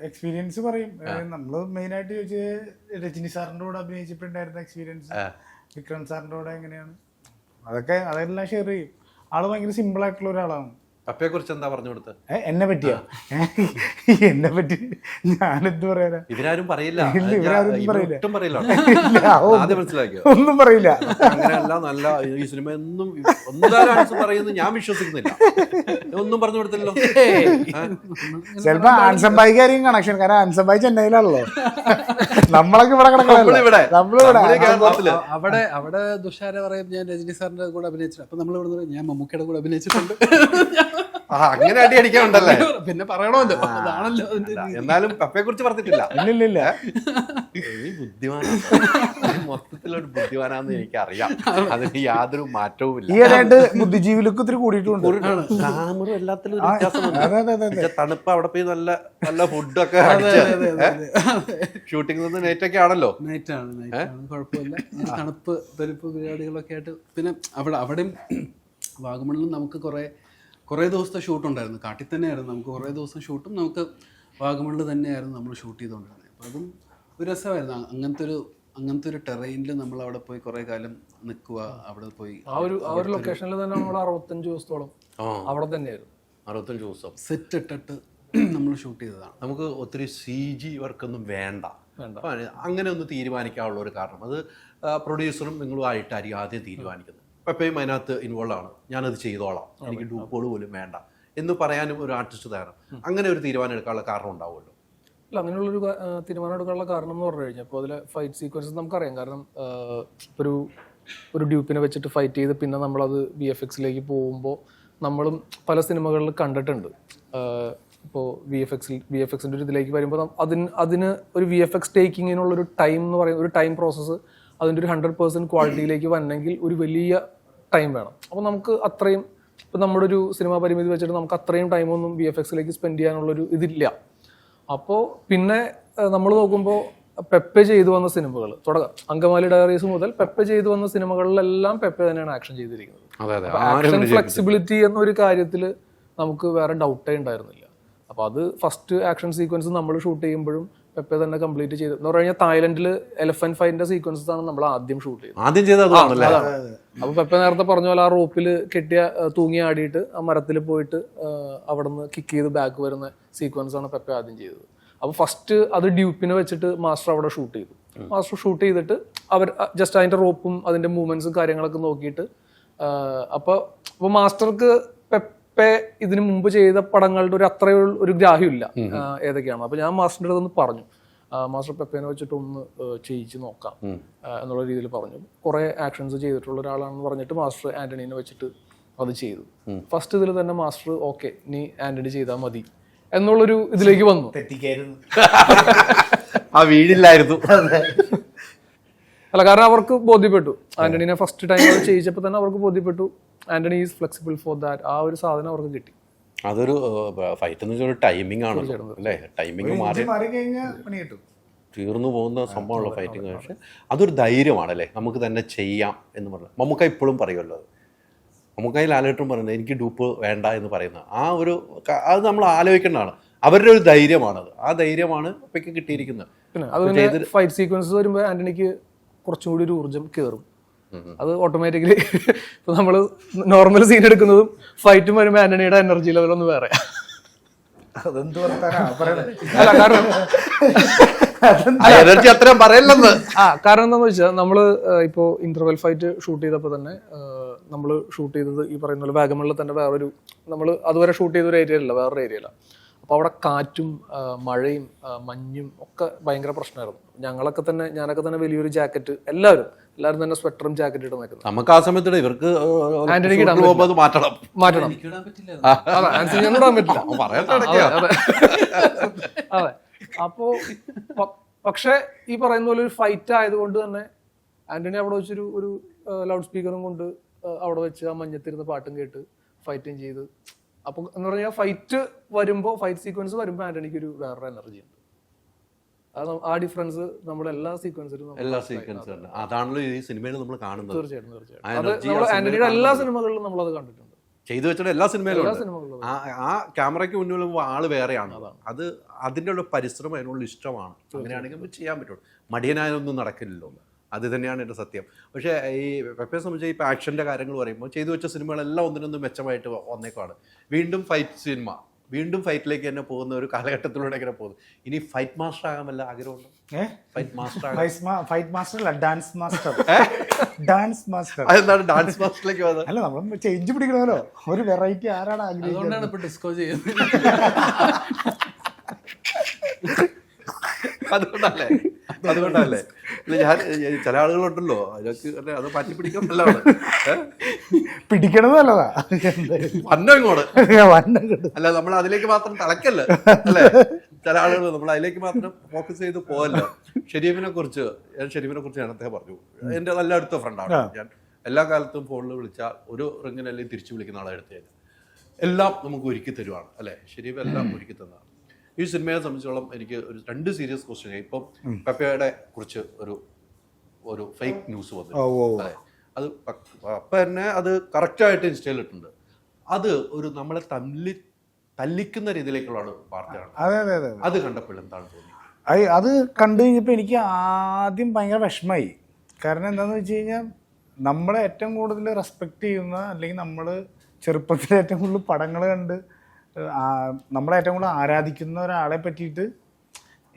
Speaker 1: എക്സ്പീരിയൻസ് പറയും. നമ്മള് മെയിനായിട്ട് ചോദിച്ചത് രജനി സാറിന്റെ കൂടെ അഭിനയിച്ചിട്ടുണ്ടായിരുന്ന എക്സ്പീരിയൻസ്, വിക്രം സാറിന്റെ കൂടെ എങ്ങനെയാണ്, അതെല്ലാം ഷെയർ ചെയ്യും. ആള് ഭയങ്കര സിമ്പിൾ ആയിട്ടുള്ള ഒരാളാണ്.
Speaker 3: പപ്പയെ കുറിച്ച് എന്താ പറഞ്ഞു കൊടുത്തത്?
Speaker 1: എന്നെ പറ്റിയാ? എന്നെ പറ്റി ഞാനെന്ത് പറയാനാ?
Speaker 3: ഇവരാരും പറയില്ല, മനസ്സിലാക്കിയോ?
Speaker 1: ഒന്നും പറയില്ല.
Speaker 3: അങ്ങനെയല്ല, നല്ല ഈ സിനിമ ഒന്നും പറയുന്നത് ഞാൻ വിശ്വസിക്കുന്നില്ല. ഒന്നും പറഞ്ഞു കൊടുത്തില്ലല്ലോ.
Speaker 1: ചിലപ്പോ ആൻസംബായിക്കായിരിക്കും കണക്ഷൻ, കാരണം ആൻസംബായി ചെന്നൈയിലാണല്ലോ, നമ്മളൊക്കെ ഇവിടെ കിടക്കണല്ലോ.
Speaker 4: അവിടെ തുഷാര പറയും ഞാൻ രജനി സാറിന്റെ കൂടെ അഭിനയിച്ചിട്ടുണ്ട്. അപ്പൊ നമ്മൾ ഇവിടെ ഞാൻ മമ്മൂക്കയുടെ കൂടെ അഭിനയിച്ചിട്ടുണ്ട്.
Speaker 3: അങ്ങനെ അടി അടിക്കാനുണ്ടല്ലേ?
Speaker 4: പിന്നെ പറയണമല്ലോ, അതാണല്ലോ.
Speaker 3: എന്നാലും പപ്പയെ കുറിച്ച് പറഞ്ഞിട്ടില്ല.
Speaker 1: ഇല്ലില്ല,
Speaker 3: ബുദ്ധിമാനാണ്, മൊത്തത്തിലൊരു ബുദ്ധിമാനാന്ന് എനിക്കറിയാം. അതിന് യാതൊരു മാറ്റവും ഇല്ല.
Speaker 1: ഈയിടെയായിട്ട് ബുദ്ധിജീവിലൊക്കെ ഒത്തിരി കൂടിയിട്ടുണ്ട്.
Speaker 3: ഗ്ലാമറും എല്ലാത്തിലും വ്യത്യാസമുണ്ട്. തണുപ്പ് അവിടെ പോയി നല്ല നല്ല ഫുഡൊക്കെ ഷൂട്ടിംഗ് നിന്ന് നൈറ്റൊക്കെ ആണല്ലോ.
Speaker 4: നൈറ്റാണ്, കുഴപ്പമില്ല. തണുപ്പ് പരിപ്പ് പരിപാടികളൊക്കെ ആയിട്ട്. പിന്നെ അവിടെയും വാഗമണിലും നമുക്ക് കുറേ ദിവസത്തെ ഷൂട്ടുണ്ടായിരുന്നു. കാട്ടിൽ തന്നെയായിരുന്നു നമുക്ക് കുറേ ദിവസം ഷൂട്ടും. നമുക്ക് വാഗമണിൽ തന്നെയായിരുന്നു നമ്മൾ ഷൂട്ട് ചെയ്തുകൊണ്ടിരുന്നത്. അപ്പോൾ അതും ഒരു രസമായിരുന്നു. അങ്ങനത്തെ ഒരു ടെറൈനിൽ നമ്മൾ അവിടെ പോയി കുറേ കാലം നിൽക്കുക. അവിടെ പോയി
Speaker 2: ആ ഒരു ലൊക്കേഷനിൽ തന്നെ നമ്മൾ 65 ദിവസത്തോളം അവിടെ തന്നെയായിരുന്നു.
Speaker 3: 65 ദിവസം
Speaker 4: സെറ്റ് ഇട്ടിട്ട് നമ്മൾ ഷൂട്ട് ചെയ്തതാണ്.
Speaker 3: നമുക്ക് ഒത്തിരി CG വർക്കൊന്നും വേണ്ട. അങ്ങനെ ഒന്ന് തീരുമാനിക്കാനുള്ള ഒരു കാരണം അത് പ്രൊഡ്യൂസറും നിങ്ങളും ആയിട്ടായിരിക്കും ആദ്യം തീരുമാനിക്കുന്നത്. പപ്പയും അതിനകത്ത് ഇൻവോൾവ് ആണ്. ഞാനത് ചെയ്തോളാം, എനിക്ക് ഡൂപ്പുകൾ പോലും വേണ്ട എന്ന് പറയാനും ഒരു ആർട്ടിസ്റ്റ് തയ്യാറാണ്. അങ്ങനെ ഒരു തീരുമാനം എടുക്കാനുള്ള കാരണം ഉണ്ടാവുമല്ലോ.
Speaker 2: അല്ല, അങ്ങനെയുള്ളൊരു തീരുമാനം എടുക്കാനുള്ള കാരണം എന്ന് പറഞ്ഞു കഴിഞ്ഞാൽ ഇപ്പോൾ അതിലെ ഫൈറ്റ് സീക്വൻസസ് നമുക്കറിയാം. കാരണം ഒരു ഡ്യൂപ്പിനെ വെച്ചിട്ട് ഫൈറ്റ് ചെയ്ത് പിന്നെ നമ്മളത് VFXിലേക്ക് പോകുമ്പോൾ നമ്മളും പല സിനിമകളിൽ കണ്ടിട്ടുണ്ട്. ഇപ്പോൾ VFXിൻ്റെ ഒരു ഇതിലേക്ക് വരുമ്പോൾ അതിന് ഒരു VFX ടേക്കിങ്ങിനുള്ളൊരു ടൈം എന്ന് പറയുന്ന ഒരു ടൈം പ്രോസസ്സ് അതിൻ്റെ ഒരു 100% ക്വാളിറ്റിയിലേക്ക് വരണമെങ്കിൽ ഒരു വലിയ ടൈം വേണം. അപ്പോൾ നമുക്ക് അത്രയും ഇപ്പം നമ്മുടെ ഒരു സിനിമാ പരിമിതി വെച്ചിട്ട് നമുക്ക് അത്രയും ടൈമൊന്നും VFXിലേക്ക് സ്പെൻഡ് ചെയ്യാനുള്ളൊരു ഇതില്ല. അപ്പോൾ പിന്നെ നമ്മൾ നോക്കുമ്പോൾ പെപ്പെ ചെയ്തു വന്ന സിനിമകൾ അങ്കമാലി ഡയറീസ് മുതൽ പെപ്പെ ചെയ്തു വന്ന സിനിമകളിലെല്ലാം പെപ്പെ തന്നെയാണ് ആക്ഷൻ ചെയ്തിരിക്കുന്നത്. ആക്ഷൻ ഫ്ലെക്സിബിലിറ്റി എന്നൊരു കാര്യത്തിൽ നമുക്ക് വേറെ ഡൗട്ടേ ഉണ്ടായിരുന്നില്ല. അപ്പോൾ അത് ഫസ്റ്റ് ആക്ഷൻ സീക്വൻസ് നമ്മൾ ഷൂട്ട് ചെയ്യുമ്പോഴും പെപ്പെ തന്നെ കംപ്ലീറ്റ് ചെയ്തു. എന്ന് പറഞ്ഞു കഴിഞ്ഞാൽ തായ്ലൻഡിൽ എലഫന്റ് ഫൈറ്റിന്റെ സീക്വൻസസ് ആണ് നമ്മൾ ആദ്യം ഷൂട്ട് ചെയ്തത്.
Speaker 3: ആദ്യം ചെയ്തത് അതാണല്ലേ?
Speaker 2: അപ്പൊ പെപ്പെ നേരത്തെ പറഞ്ഞ പോലെ ആ റോപ്പിൽ കെട്ടിയ തൂങ്ങി ആടിയിട്ട് ആ മരത്തിൽ പോയിട്ട് അവിടെ നിന്ന് കിക്ക് ചെയ്ത് ബാക്ക് വരുന്ന സീക്വൻസ് ആണ് പെപ്പെ ആദ്യം ചെയ്തത്. അപ്പൊ ഫസ്റ്റ് അത് ഡ്യൂപ്പിനെ വെച്ചിട്ട് മാസ്റ്റർ അവിടെ ഷൂട്ട് ചെയ്തു. മാസ്റ്റർ ഷൂട്ട് ചെയ്തിട്ട് അവർ ജസ്റ്റ് അതിന്റെ റോപ്പും അതിന്റെ മൂവ്മെന്റ്സും കാര്യങ്ങളൊക്കെ നോക്കിയിട്ട് അപ്പൊ മാസ്റ്റർക്ക് പെപ്പെ ഇതിനു മുമ്പ് ചെയ്ത പടങ്ങളുടെ ഒരു അത്രയുള്ള ഒരു ഗ്രാഹ്യമില്ല ഏതൊക്കെയാണ്. അപ്പൊ ഞാൻ മാസ്റ്ററിന്റെ അടുത്ത് ഒന്ന് പറഞ്ഞു, മാസ്റ്റർ പെപ്പേനെ വെച്ചിട്ട് ഒന്ന് ചെയ്യിച്ച് നോക്കാം എന്നുള്ള രീതിയിൽ പറഞ്ഞു. കുറെ ആക്ഷൻസ് ചെയ്തിട്ടുള്ള ഒരാളാണെന്ന് പറഞ്ഞിട്ട് മാസ്റ്റർ ആന്റണീനെ വെച്ചിട്ട് അത് ചെയ്തു. ഫസ്റ്റ് ഇതിൽ തന്നെ മാസ്റ്റർ ഓക്കെ നീ ആന്റണി ചെയ്താൽ മതി എന്നുള്ളൊരു ഇതിലേക്ക് വന്നു.
Speaker 1: തെറ്റിക്കായിരുന്നു,
Speaker 3: ആ വീടില്ലായിരുന്നു.
Speaker 2: അല്ല, കാരണം അവർക്ക് ബോധ്യപ്പെട്ടു. ആന്റണീനെ ഫസ്റ്റ് ടൈം അത് ചെയ്യിച്ചപ്പോൾ തന്നെ അവർക്ക് ബോധ്യപ്പെട്ടു Antony is flexible for that. ആ ഒരു സാധനം അവർക്ക് കിട്ടി.
Speaker 3: അതൊരു ഫൈറ്റ് എന്ന് വെച്ചാൽ ഒരു ടൈമിംഗ് ആണ് അല്ലേ? ടൈമിംഗ്
Speaker 1: മാറി കഴിഞ്ഞാൽ പണി കിട്ടും.
Speaker 3: തീർന്നു പോകുന്ന സംഭവമുള്ള ഫൈറ്റിങ്. പക്ഷേ അതൊരു ധൈര്യമാണല്ലേ, നമുക്ക് തന്നെ ചെയ്യാം എന്ന് പറഞ്ഞു. മമ്മൂക്ക ഇപ്പോഴും പറയുമല്ലോ അത്. മമ്മൂക്കായി ലാലേട്ടും പറയുന്നത് എനിക്ക് ഡൂപ്പ് വേണ്ട എന്ന് പറയുന്ന ആ ഒരു അത് നമ്മൾ ആലോചിക്കേണ്ടതാണ്. അവരുടെ ഒരു ധൈര്യമാണത്. ആ ധൈര്യമാണ് ഇപ്പൊക്കെ കിട്ടിയിരിക്കുന്നത്.
Speaker 2: പിന്നെ അത് ഫൈറ്റ് സീക്വൻസസ് വരുമ്പോൾ ആന്റണിക്ക് കുറച്ചും കൂടി ഒരു ഊർജ്ജം കയറും. അത് ഓട്ടോമാറ്റിക്കലി ഇപ്പൊ നമ്മള് നോർമൽ സീൻ എടുക്കുന്നതും ഫൈറ്റും വരുമ്പോൾ ആന്റണിയുടെ എനർജി ലെവൽ ഒന്ന് വേറെ.
Speaker 1: അതെന്ത് വർത്താനാ പറയണേ?
Speaker 2: അല്ല, കാരണം
Speaker 3: എനർജി അത്രയും പറയല്ലെന്ന്.
Speaker 2: കാരണം എന്താന്ന് വെച്ചാൽ നമ്മള് ഇപ്പോ ഇന്റർവെൽ ഫൈറ്റ് ഷൂട്ട് ചെയ്തപ്പോ തന്നെ നമ്മൾ ഷൂട്ട് ചെയ്തത് ഈ പറയുന്ന പോലെ വാഗമണിൽ തന്നെ വേറൊരു നമ്മൾ അതുവരെ ഷൂട്ട് ചെയ്ത ഒരു ഏരിയയിലല്ല, വേറൊരു ഏരിയയില. അപ്പോൾ അവിടെ കാറ്റും മഴയും മഞ്ഞും ഒക്കെ ഭയങ്കര പ്രശ്നമായിരുന്നു. ഞാനൊക്കെ തന്നെ വലിയൊരു ജാക്കറ്റ്, എല്ലാവരും തന്നെ സ്വെറ്ററും ജാക്കറ്റ് ഇട്ട് നിൽക്കുന്നത്.
Speaker 3: നമുക്ക് ആ സമയത്ത് ഇവർക്ക്
Speaker 2: ആന്റണിക്ക് മാറ്റണം. ആന്റണി ഇടാൻ പറ്റില്ല. അതെ. അപ്പോ പക്ഷെ ഈ പറയുന്ന പോലെ ഒരു ഫൈറ്റ് ആയതുകൊണ്ട് തന്നെ ആന്റണി അവിടെ വെച്ചൊരു ഒരു ലൗഡ് സ്പീക്കറും കൊണ്ട് അവിടെ വെച്ച് ആ മഞ്ഞത്തിരുന്ന് പാട്ടും കേട്ട് ഫൈറ്റും ചെയ്ത്. അപ്പൊ എന്ന് പറഞ്ഞാൽ ഫൈറ്റ് സീക്വൻസ് വരുമ്പോൾ ആന്റണിക്ക് ഒരു വേറൊരു എനർജി ഉണ്ട്. ആ ഡിഫറൻസ് നമ്മുടെ എല്ലാ സീക്വൻസിലും
Speaker 3: അതാണല്ലോ ഈ സിനിമയിൽ നമ്മൾ കാണുന്നത്.
Speaker 2: തീർച്ചയായിട്ടും ആന്റണിയുടെ എല്ലാ സിനിമകളിലും നമ്മളത് കണ്ടിട്ടുണ്ട്.
Speaker 3: ചെയ്തു വെച്ചിട്ട് എല്ലാ സിനിമയിലും ആ ക്യാമറയ്ക്ക് മുന്നിൽ ആള് വേറെയാണ്. അത് അതിൻ്റെ ഉള്ള പരിശ്രമം അതിനുള്ള ഇഷ്ടമാണ്. അങ്ങനെയാണെങ്കിൽ നമുക്ക് ചെയ്യാൻ പറ്റുള്ളൂ. മടിയനായൊന്നും നടക്കില്ലല്ലോ. അത് തന്നെയാണ് എൻ്റെ സത്യം. പക്ഷേ ഈ പെപ്പയെ സംബന്ധിച്ച് ഇപ്പോൾ ആക്ഷൻ്റെ കാര്യങ്ങൾ പറയുമ്പോൾ ചെയ്തു വെച്ച സിനിമകളെല്ലാം ഒന്നിനൊന്നും മെച്ചമായിട്ട് വന്നേക്കാണ്. വീണ്ടും ഫൈറ്റിലേക്ക് തന്നെ പോകുന്ന ഒരു കാലഘട്ടത്തിലൂടെ ഇങ്ങനെ പോകുന്നു. ഇനി ഫൈറ്റ് മാസ്റ്റർ ആകാൻ വല്ല ആഗ്രഹമുണ്ടോ? ഫൈറ്റ്
Speaker 1: മാസ്റ്റർ അല്ല, ഡാൻസ് മാസ്റ്റർ. ഡാൻസ് മാസ്റ്റർ
Speaker 3: അതെന്താണ് ഡാൻസ് മാസ്റ്ററിലേക്ക് പോകുന്നത്?
Speaker 1: അല്ല, നമ്മൾ ചേഞ്ച് പിടിക്കണമല്ലോ. ഒരു വെറൈറ്റി ആരാണ് ആഗ്രഹിക്കുന്നത്?
Speaker 4: ഇപ്പൊ ഡിസ്കോ ചെയ്യുന്നത്.
Speaker 3: അതുകൊണ്ടല്ലേ ഞാൻ ചില ആളുകളുണ്ടല്ലോ അതൊക്കെ അത് പറ്റി പിടിക്കാൻ നല്ലതാണ്.
Speaker 1: പിടിക്കണത് നല്ലതാ.
Speaker 3: അല്ല, നമ്മൾ അതിലേക്ക് മാത്രം തളക്കല്ല അല്ലേ? ചില ആളുകൾ നമ്മൾ അതിലേക്ക് മാത്രം ഫോക്കസ് ചെയ്ത് പോകല്ലോ. ഷെരീഫിനെ കുറിച്ച് നേരത്തെ പറഞ്ഞു. എൻ്റെ നല്ല അടുത്ത ഫ്രണ്ടാണ്. ഞാൻ എല്ലാ കാലത്തും ഫോണിൽ വിളിച്ചാൽ ഒരു റിങ്ങിനല്ലേ തിരിച്ചു വിളിക്കുന്ന ആളെ എടുത്ത് എല്ലാം നമുക്ക് ഒരുക്കി തരുവാണ് അല്ലേ? ഷെരീഫ് എല്ലാം ഒരുക്കി തന്നതാണ്. ഈ സിനിമയെ സംബന്ധിച്ചോളം എനിക്ക് ഒരു 2 സീരിയസ് ക്വസ്റ്റ്യൻ. ഇപ്പം പെപ്പയുടെ കുറിച്ച് ഒരു ഫേക്ക് ന്യൂസ് വന്നു. അതെ, അത് അപ്പം തന്നെ അത് കറക്റ്റായിട്ട് ഇൻസ്റ്റയിൽ ഇട്ടുണ്ട്. അത് ഒരു നമ്മളെ തല്ലിക്കുന്ന രീതിയിലേക്കുള്ള വാർത്തയാണ്. അത് കണ്ടപ്പോൾ എന്താണ് തോന്നിയത്?
Speaker 1: അത് കണ്ടു കഴിഞ്ഞപ്പോൾ എനിക്ക് ആദ്യം ഭയങ്കര വിഷമമായി. കാരണം എന്താണെന്ന് വെച്ച് കഴിഞ്ഞാൽ നമ്മളെ ഏറ്റവും കൂടുതൽ റെസ്പെക്റ്റ് ചെയ്യുന്ന, അല്ലെങ്കിൽ നമ്മൾ ചെറുപ്പത്തിൽ ഏറ്റവും കൂടുതൽ പടങ്ങൾ കണ്ട് നമ്മളെ ഏറ്റവും കൂടുതൽ ആരാധിക്കുന്ന ഒരാളെ പറ്റിയിട്ട്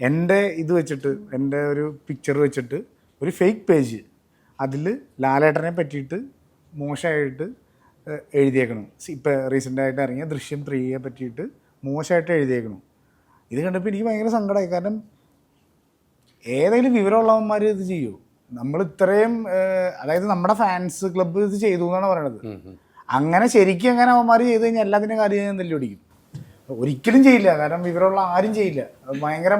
Speaker 1: എൻ്റെ ഇത് വെച്ചിട്ട്, എൻ്റെ ഒരു പിക്ചർ വെച്ചിട്ട് ഒരു ഫേക്ക് പേജ് അതിൽ ലാലേട്ടനെ പറ്റിയിട്ട് മോശമായിട്ട് എഴുതിയേക്കണം. ഇപ്പം റീസെൻ്റായിട്ട് ഇറങ്ങിയ ദൃശ്യം 3യെ പറ്റിയിട്ട് മോശമായിട്ട് എഴുതിയേക്കണം. ഇത് കണ്ടപ്പോൾ എനിക്ക് ഭയങ്കര സങ്കടമായി. കാരണം ഏതെങ്കിലും വിവരമുള്ളവന്മാർ ഇത് ചെയ്യൂ? നമ്മൾ ഇത്രയും, അതായത് നമ്മുടെ ഫാൻസ് ക്ലബ്ബ് ഇത് ചെയ്തു എന്നാണ് പറയണത്. അങ്ങനെ ശരിക്കും അങ്ങനെ അവന്മാർ ചെയ്ത് കഴിഞ്ഞാൽ എല്ലാത്തിൻ്റെ കാര്യം ഞാൻ തല്ലി പിടിക്കും. ഒരിക്കലും ചെയ്യില്ല. കാരണം വിവരമുള്ള ആരും ചെയ്യില്ല. ഭയങ്കര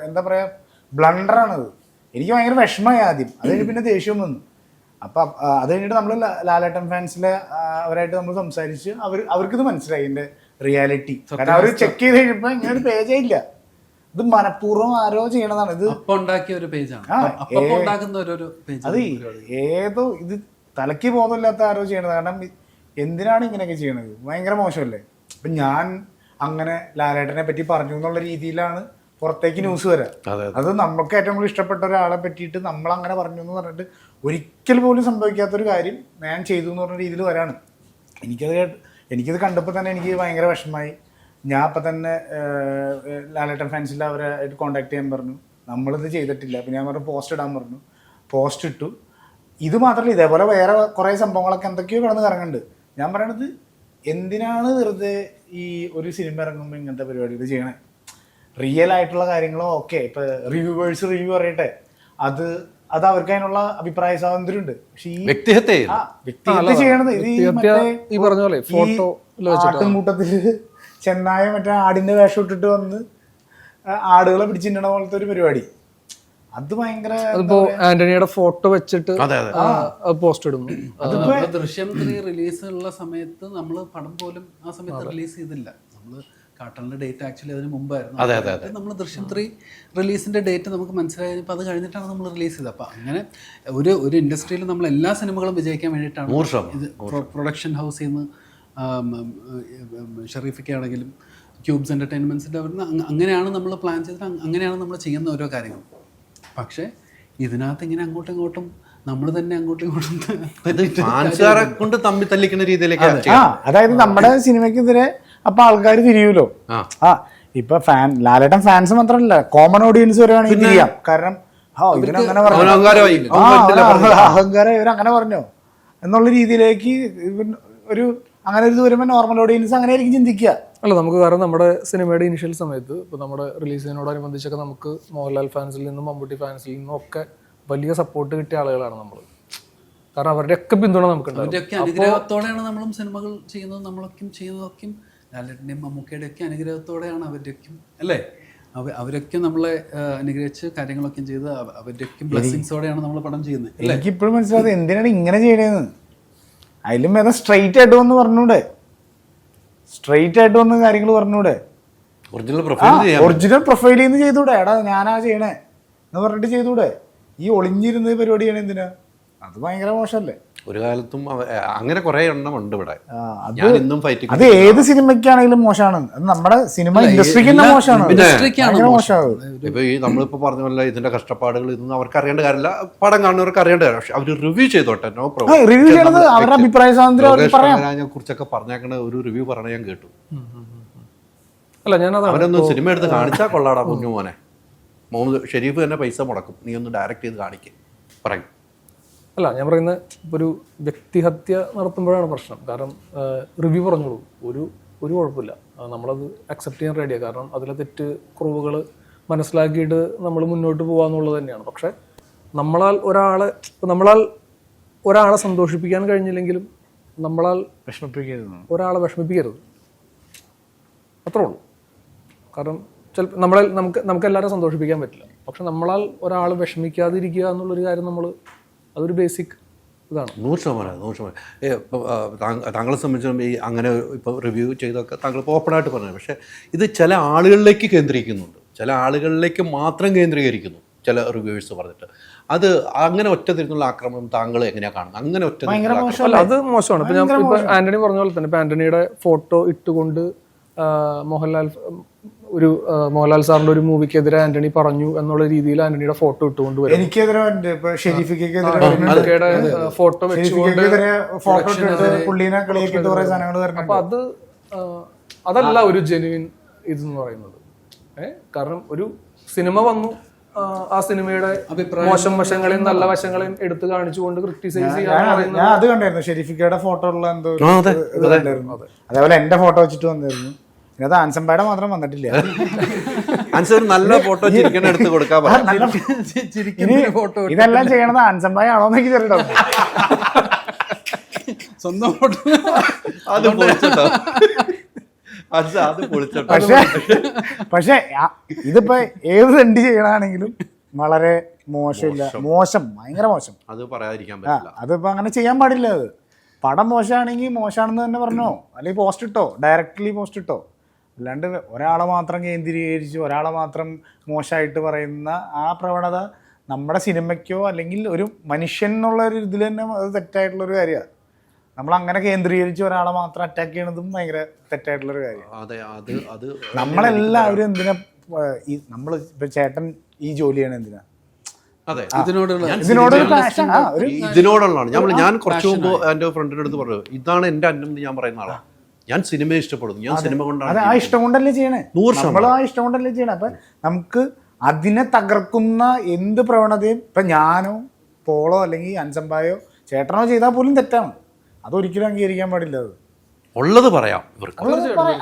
Speaker 1: എന്താ പറയുക, ബ്ലണ്ടറാണത്. എനിക്ക് ഭയങ്കര വിഷമമായി ആദ്യം. അത് കഴിഞ്ഞ് പിന്നെ ദേഷ്യം വന്നു. അപ്പം അത് കഴിഞ്ഞിട്ട് നമ്മൾ ലാലേട്ടൻ ഫാൻസിലെ അവരായിട്ട് നമ്മൾ സംസാരിച്ച് അവർക്കിത് മനസ്സിലായി ഇതിൻ്റെ റിയാലിറ്റി. കാരണം അവർ ചെക്ക് ചെയ്ത് കഴിയുമ്പോൾ ഇങ്ങനെ ഒരു പേജേ ഇല്ല. ഇത് മനഃപൂർവ്വം ആരോ ചെയ്യണതാണ്. ഇത് അത് ഏതോ ഇത് തലയ്ക്ക് ബോധമില്ലാത്ത ആരോ ചെയ്യണത്. കാരണം എന്തിനാണ് ഇങ്ങനെയൊക്കെ ചെയ്യണത്? ഭയങ്കര മോശമല്ലേ? അപ്പം ഞാൻ അങ്ങനെ ലാലേട്ടനെ പറ്റി പറഞ്ഞു എന്നുള്ള രീതിയിലാണ് പുറത്തേക്ക് ന്യൂസ് വരാം.
Speaker 3: അതെ.
Speaker 1: അത് നമുക്ക് ഏറ്റവും കൂടുതൽ ഇഷ്ടപ്പെട്ട ഒരാളെ പറ്റിയിട്ട് നമ്മൾ അങ്ങനെ പറഞ്ഞു എന്ന് പറഞ്ഞിട്ട് ഒരിക്കൽ പോലും സംഭവിക്കാത്തൊരു കാര്യം ഞാൻ ചെയ്തു എന്ന് പറഞ്ഞ രീതിയിൽ വരാണ്. എനിക്കത് കണ്ടപ്പോൾ തന്നെ എനിക്ക് ഭയങ്കര വിഷമമായി. ഞാൻ അപ്പം തന്നെ ലാലേട്ടൻ ഫാൻസിൽ അവരെ ആയിട്ട് കോൺടാക്ട് ചെയ്യാൻ പറഞ്ഞു. നമ്മളിത് ചെയ്തിട്ടില്ല. അപ്പം ഞാൻ പറഞ്ഞു പോസ്റ്റ് ഇടാൻ പറഞ്ഞു. പോസ്റ്റ് ഇട്ടു. ഇത് മാത്രമല്ല, ഇതേപോലെ വേറെ കുറേ സംഭവങ്ങളൊക്കെ എന്തൊക്കെയോ കിടന്ന് കറങ്ങുന്നുണ്ട്. ഞാൻ പറയണത് എന്തിനാണ് വെറുതെ ഈ ഒരു സിനിമ ഇറങ്ങുമ്പോൾ ഇങ്ങനത്തെ പരിപാടികൾ ചെയ്യണേ? റിയൽ ആയിട്ടുള്ള കാര്യങ്ങളോ ഓക്കെ, ഇപ്പം റിവ്യൂവേഴ്സ് റിവ്യൂ പറയട്ടെ, അത് അവർക്ക് അതിനുള്ള അഭിപ്രായ സ്വാതന്ത്ര്യം ഉണ്ട്. പക്ഷെ ഈ
Speaker 3: വ്യക്തിഹത്യ
Speaker 1: വ്യക്തിഹത്യ ചെയ്യണത് ഇത്
Speaker 2: ഈ പറഞ്ഞ പോലെ ഫോട്ടോ
Speaker 1: ആട്ടുംകൂട്ടത്തില് ചെന്നായ മറ്റേ ആടിന്റെ വേഷം ഇട്ടിട്ട് വന്ന് ആടുകളെ പിടിച്ചിട്ടണ പോലത്തെ ഒരു പരിപാടി. അത് ഭയങ്കര
Speaker 2: അതിപ്പോ ആന്റണിയുടെ ഫോട്ടോ വെച്ചിട്ട് പോസ്റ്റ് ഇടുന്നു.
Speaker 4: ദൃശ്യം 3 റിലീസ് ഉള്ള സമയത്ത് നമ്മൾ പടം പോലും ആ സമയത്ത് റിലീസ് ചെയ്തില്ല. നമ്മൾ കാട്ടലിന്റെ ഡേറ്റ് ആക്ച്വലി അതിന് മുമ്പായിരുന്നു. നമ്മൾ ദൃശ്യം 3 റിലീസിന്റെ ഡേറ്റ് നമുക്ക് മനസ്സിലായപ്പോൾ അത് കഴിഞ്ഞിട്ടാണ് നമ്മൾ റിലീസ് ചെയ്തത്. അപ്പം അങ്ങനെ ഒരു ഇൻഡസ്ട്രിയിൽ നമ്മൾ എല്ലാ സിനിമകളും വിജയിക്കാൻ വേണ്ടിയിട്ടാണ് ഇത് പ്രൊഡക്ഷൻ ഹൗസിൽ നിന്ന് ഷെറീഫിക്കാണെങ്കിലും ക്യൂബ്സ് എൻ്റർടൈൻമെൻറ്റ്സിൻ്റെ അവിടെ നിന്ന് അങ്ങനെയാണ് നമ്മൾ പ്ലാൻ ചെയ്തിട്ട് അങ്ങനെയാണ് നമ്മൾ ചെയ്യുന്ന ഓരോ കാര്യങ്ങളും. പക്ഷേ ഇതിനകത്ത് ഇങ്ങനെ അങ്ങോട്ടും ഇങ്ങോട്ടും നമ്മൾ തന്നെ അങ്ങോട്ടും ഇങ്ങോട്ടും
Speaker 3: കൊണ്ട് തമ്മിൽ തല്ലിക്കുന്ന രീതിയിലേക്ക്,
Speaker 1: അതായത് നമ്മുടെ സിനിമയ്ക്കെതിരെ അപ്പൊ ആൾക്കാർ തിരിയൂലോ. ഇപ്പൊ ലാലേട്ടൻ ഫാൻസ് മാത്രമല്ല, കോമൺ ഓഡിയൻസ് വരെയാണെങ്കിൽ തിരിയാം. കാരണം ഇവരങ്ങനെ പറഞ്ഞു, അഹങ്കാരം ഇവരങ്ങനെ പറഞ്ഞോ എന്നുള്ള രീതിയിലേക്ക് ഒരു അങ്ങനെ ഒരു വരുമ്പോൾ നോർമൽ ഓഡിയൻസ് അങ്ങനെ ആയിരിക്കും ചിന്തിക്കുക.
Speaker 2: അല്ല, നമുക്ക് കാരണം നമ്മുടെ സിനിമയുടെ ഇനിഷ്യൽ സമയത്ത് ഇപ്പോൾ നമ്മുടെ റിലീസിനോടനുബന്ധിച്ചൊക്കെ നമുക്ക് മോഹൻലാൽ ഫാൻസിൽ നിന്നും മമ്മൂട്ടി ഫാൻസിൽ നിന്നും ഒക്കെ വലിയ സപ്പോർട്ട് കിട്ടിയ ആളുകളാണ് നമ്മൾ. കാരണം അവരുടെ ഒക്കെ പിന്തുണ നമുക്കുണ്ട്.
Speaker 4: അവരുടെയൊക്കെ അനുഗ്രഹത്തോടെയാണ് നമ്മളും സിനിമകൾ ചെയ്യുന്നത്. നമ്മളൊക്കെയും ചെയ്യുന്നതൊക്കെയും ലാലേട്ടൻ്റെയും മമ്മൂക്കയുടെ ഒക്കെ അനുഗ്രഹത്തോടെയാണ് അവരുടെയൊക്കെയും, അല്ലേ? അവരൊക്കെ നമ്മളെ അനുഗ്രഹിച്ച് കാര്യങ്ങളൊക്കെ ചെയ്ത് അവരുടെയൊക്കെ ബ്ലെസ്സിങ്സോടെയാണ് നമ്മൾ പടം ചെയ്യുന്നത്.
Speaker 1: എനിക്കിപ്പോഴും മനസ്സിലായത് എന്തിനാണ് ഇങ്ങനെ ചെയ്യണേന്ന്. അതിലും ഏതാ സ്ട്രെയിറ്റ് ആയിട്ട് വന്ന് പറഞ്ഞൂടെ, സ്ട്രെയിറ്റ് ആയിട്ട് വന്ന് കാര്യങ്ങൾ പറഞ്ഞൂടെ, ഒറിജിനൽ പ്രൊഫൈലിൽ നിന്ന് ചെയ്തൂടെ, എടാ ഞാനാ ചെയ്യണേ എന്ന് പറഞ്ഞിട്ട് ചെയ്തൂടെ. ഈ ഒളിഞ്ഞിരുന്ന പരിപാടി ചെയ്യണേ എന്തിനാ? അത് ഭയങ്കര മോശമല്ലേ?
Speaker 3: ഒരു കാലത്തും അങ്ങനെ കുറെ എണ്ണം ഉണ്ട് ഇവിടെ.
Speaker 1: അത് ഏത് സിനിമയ്ക്കാണെങ്കിലും മോശമാണ്. അത് നമ്മുടെ സിനിമ ഇൻഡസ്ട്രിക്ക് തന്നെ മോശമാണ്.
Speaker 3: ഇപ്പൊ ഈ നമ്മളിപ്പോ പറഞ്ഞ പോലെ ഇതിന്റെ കഷ്ടപ്പാടുകൾ ഇതൊന്നും അവർക്ക് അറിയേണ്ട കാര്യമില്ല. പടം കാണുന്നവർക്ക് അറിയേണ്ട കാര്യം. പക്ഷെ അവര് റിവ്യൂ ചെയ്തോട്ടെ, നോ പ്രോബ്ലം.
Speaker 1: റിവ്യൂ ചെയ്യണത് അവരുടെ അഭിപ്രായ സ്വാതന്ത്ര്യം
Speaker 3: കുറിച്ചൊക്കെ പറഞ്ഞേക്കണ ഒരു റിവ്യൂ പറഞ്ഞ ഞാൻ കേട്ടു.
Speaker 2: അല്ല, ഞാൻ
Speaker 3: അവനൊന്ന് സിനിമ എടുത്ത് കാണിച്ചാൽ കൊള്ളാടാ കുഞ്ഞു മോനെ, മുഹമ്മദ് ഷെരീഫ് തന്നെ പൈസ മുടക്കും, നീ ഒന്ന് ഡയറക്റ്റ് ചെയ്ത് കാണിക്കും പറയും.
Speaker 2: അല്ല, ഞാൻ പറയുന്നത് ഒരു വ്യക്തിഹത്യ നടത്തുമ്പോഴാണ് പ്രശ്നം. കാരണം റിവ്യൂ പറഞ്ഞോളൂ, ഒരു കുഴപ്പമില്ല, നമ്മളത് അക്സെപ്റ്റ് ചെയ്യാൻ റെഡിയാണ്. കാരണം അതിലെ തെറ്റ് കുറവുകൾ മനസ്സിലാക്കിയിട്ട് നമ്മൾ മുന്നോട്ട് പോകാന്നുള്ളത് തന്നെയാണ്. പക്ഷേ നമ്മളാൽ ഒരാളെ സന്തോഷിപ്പിക്കാൻ കഴിഞ്ഞില്ലെങ്കിലും ഒരാളെ വിഷമിപ്പിക്കരുത്, അത്രേ ഉള്ളൂ. കാരണം നമുക്ക് എല്ലാവരും സന്തോഷിപ്പിക്കാൻ പറ്റില്ല. പക്ഷെ നമ്മളാൽ ഒരാൾ വിഷമിക്കാതിരിക്കുക എന്നുള്ളൊരു കാര്യം അതൊരു ബേസിക് ഇതാണ്.
Speaker 3: 100%. താങ്കളെ സംബന്ധിച്ചിടത്തോളം ഈ അങ്ങനെ ഇപ്പോൾ റിവ്യൂ ചെയ്തൊക്കെ താങ്കൾ ഇപ്പോൾ ഓപ്പണായിട്ട് പറഞ്ഞു. പക്ഷേ ഇത് ചില ആളുകളിലേക്ക് കേന്ദ്രീകരിക്കുന്നുണ്ട്, ചില ആളുകളിലേക്ക് മാത്രം കേന്ദ്രീകരിക്കുന്നു ചില റിവ്യൂവേഴ്സ് പറഞ്ഞിട്ട്. അത് അങ്ങനെ ഒറ്റ തിരിഞ്ഞുള്ള ആക്രമണം താങ്കൾ എങ്ങനെയാണ് കാണുന്നത്? അങ്ങനെ ഒറ്റ
Speaker 2: അത് മോശമാണ്. ഇപ്പം ഞാൻ ഇപ്പോൾ ആന്റണി പറഞ്ഞ പോലെ തന്നെ ഇപ്പം ആന്റണിയുടെ ഫോട്ടോ ഇട്ടുകൊണ്ട് മോഹൻലാൽ സാറിന്റെ ഒരു മൂവിക്കെതിരെ ആന്റണി പറഞ്ഞു എന്നുള്ള രീതിയിൽ ആന്റണിയുടെ ഫോട്ടോ ഇട്ടുകൊണ്ട് വരും. ഫോട്ടോ വെച്ചുകൊണ്ട് അപ്പൊ അതല്ല ഒരു ജെന്യുവിൻ ഇതെന്ന് പറയുന്നത്. കാരണം ഒരു സിനിമ വന്നു, ആ സിനിമയുടെ മോശം വശങ്ങളെയും നല്ല വശങ്ങളെയും എടുത്തു കാണിച്ചുകൊണ്ട് ക്രിട്ടിസൈസ് ചെയ്യാൻ.
Speaker 1: ഞാൻ അത് കണ്ടായിരുന്നു, ഷെരീഫിക്കയുടെ ഫോട്ടോ ഉള്ള എന്തോ അതേപോലെ എന്റെ ഫോട്ടോ വെച്ചിട്ട് വന്നിരുന്നു. അത് ആൻസംബായുടെ മാത്രം വന്നിട്ടില്ല.
Speaker 3: ആൻസർ നല്ല ഫോട്ടോ എടുത്ത് കൊടുക്കാൻ.
Speaker 1: ഇതെല്ലാം ചെയ്യണത് ആൻസംബായ ആണോ എന്നൊക്കെ ചെറിയ
Speaker 4: സ്വന്തം ഫോട്ടോ.
Speaker 1: പക്ഷെ ഇതിപ്പോ ഏത് തെണ്ടി ചെയ്യണാണെങ്കിലും വളരെ മോശം, ഭയങ്കര മോശം.
Speaker 3: അത് പറയാതിരിക്കാൻ പറ്റില്ല.
Speaker 1: അതിപ്പോ അങ്ങനെ ചെയ്യാൻ പാടില്ല. അത് പടം മോശമാണെങ്കിൽ മോശമാണെന്ന് തന്നെ പറഞ്ഞോ, അല്ലെങ്കിൽ പോസ്റ്റ് ഇട്ടോ, ഡയറക്റ്റ്ലി പോസ്റ്റ് ഇട്ടോ. അല്ലാണ്ട് ഒരാളെ മാത്രം കേന്ദ്രീകരിച്ച് ഒരാളെ മാത്രം മോശമായിട്ട് പറയുന്ന ആ പ്രവണത നമ്മുടെ സിനിമയ്ക്കോ അല്ലെങ്കിൽ ഒരു മനുഷ്യൻ എന്നുള്ള ഒരു ഇതിൽ തന്നെ അത് തെറ്റായിട്ടുള്ളൊരു കാര്യമാണ്. നമ്മൾ അങ്ങനെ കേന്ദ്രീകരിച്ച് ഒരാളെ മാത്രം അറ്റാക്ക് ചെയ്യണതും ഭയങ്കര തെറ്റായിട്ടുള്ളൊരു കാര്യമാണ്. നമ്മളെല്ലാവരും എന്തിനാ നമ്മൾ ഇപ്പൊ ചേട്ടൻ ഈ ജോലി ചെയ്യണ എന്തിനാ?
Speaker 3: അതെ,
Speaker 4: ഇതിനോടുള്ള
Speaker 1: ഇതിനോടൊരു passion, ഒരു
Speaker 3: ഇതിനോടുള്ളതാണ്. ഞാൻ കുറച്ച് മുമ്പ് എൻ്റെ ഫ്രണ്ടിൻ്റെ അടുത്ത് പറഞ്ഞു, ഇതാണ് എൻ്റെ അന്നം എന്ന് ഞാൻ പറയുന്ന ആളാണ്. ഞാൻ സിനിമയെ ഇഷ്ടപ്പെടുന്നു, ഞാൻ സിനിമ കൊണ്ടാണ്.
Speaker 1: അത് ആ ഇഷ്ടം കൊണ്ടല്ലേ ചെയ്യണേ, നമ്മൾ ആ ഇഷ്ടം കൊണ്ടല്ലേ ചെയ്യണേ. അപ്പൊ നമുക്ക് അതിനെ തകർക്കുന്ന എന്ത് പ്രവണതയും ഇപ്പൊ ഞാനോ പോളോ അല്ലെങ്കിൽ അൻസംബായോ ചേട്ടനോ ചെയ്താൽ പോലും തെറ്റാണ്. അതൊരിക്കലും അംഗീകരിക്കാൻ പാടില്ല. അത്
Speaker 3: ഉള്ളത് പറയാം ഇവർക്ക്.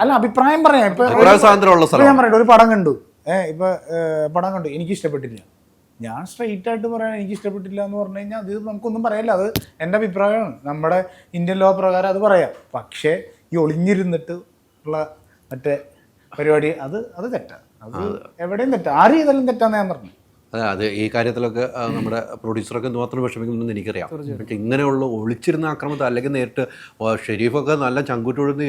Speaker 1: അല്ല, അഭിപ്രായം പറയാം. ഇപ്പൊ
Speaker 3: അഭിപ്രായ സ്വാതന്ത്ര്യമുള്ള സ്ഥലം.
Speaker 1: ഞാൻ പറയട്ടെ, ഒരു പടം കണ്ടു, ഇപ്പൊ പടം കണ്ടു, എനിക്ക് ഇഷ്ടപ്പെട്ടില്ല. ഞാൻ സ്ട്രെയിറ്റ് ആയിട്ട് പറയാൻ എനിക്ക് ഇഷ്ടപ്പെട്ടില്ല എന്ന് പറഞ്ഞു കഴിഞ്ഞാൽ അത് നമുക്കൊന്നും പറയാനില്ല. അത് എൻ്റെ അഭിപ്രായമാണ്. നമ്മുടെ ഇന്ത്യൻ ലോ പ്രകാരം അത് പറയാം. പക്ഷേ ഈ ഒളിഞ്ഞിരുന്നിട്ട് ഉള്ള മറ്റേ പരിപാടി അത് തെറ്റാണ്. അത് എവിടെയും തെറ്റാ, ആര് ചെയ്താലും തെറ്റാന്ന് ഞാൻ പറഞ്ഞു.
Speaker 3: അത് ഈ കാര്യത്തിലൊക്കെ നമ്മുടെ പ്രൊഡ്യൂസറൊക്കെ മാത്രം വിഷമിക്കുന്നെന്ന് എനിക്കറിയാം. പക്ഷേ ഇങ്ങനെയുള്ള ഒളിച്ചിരുന്ന ആക്രമണത്തെ, അല്ലെങ്കിൽ നേരിട്ട് ഷെരീഫൊക്കെ നല്ല ചങ്കൂറ്റൊഴുന്ന്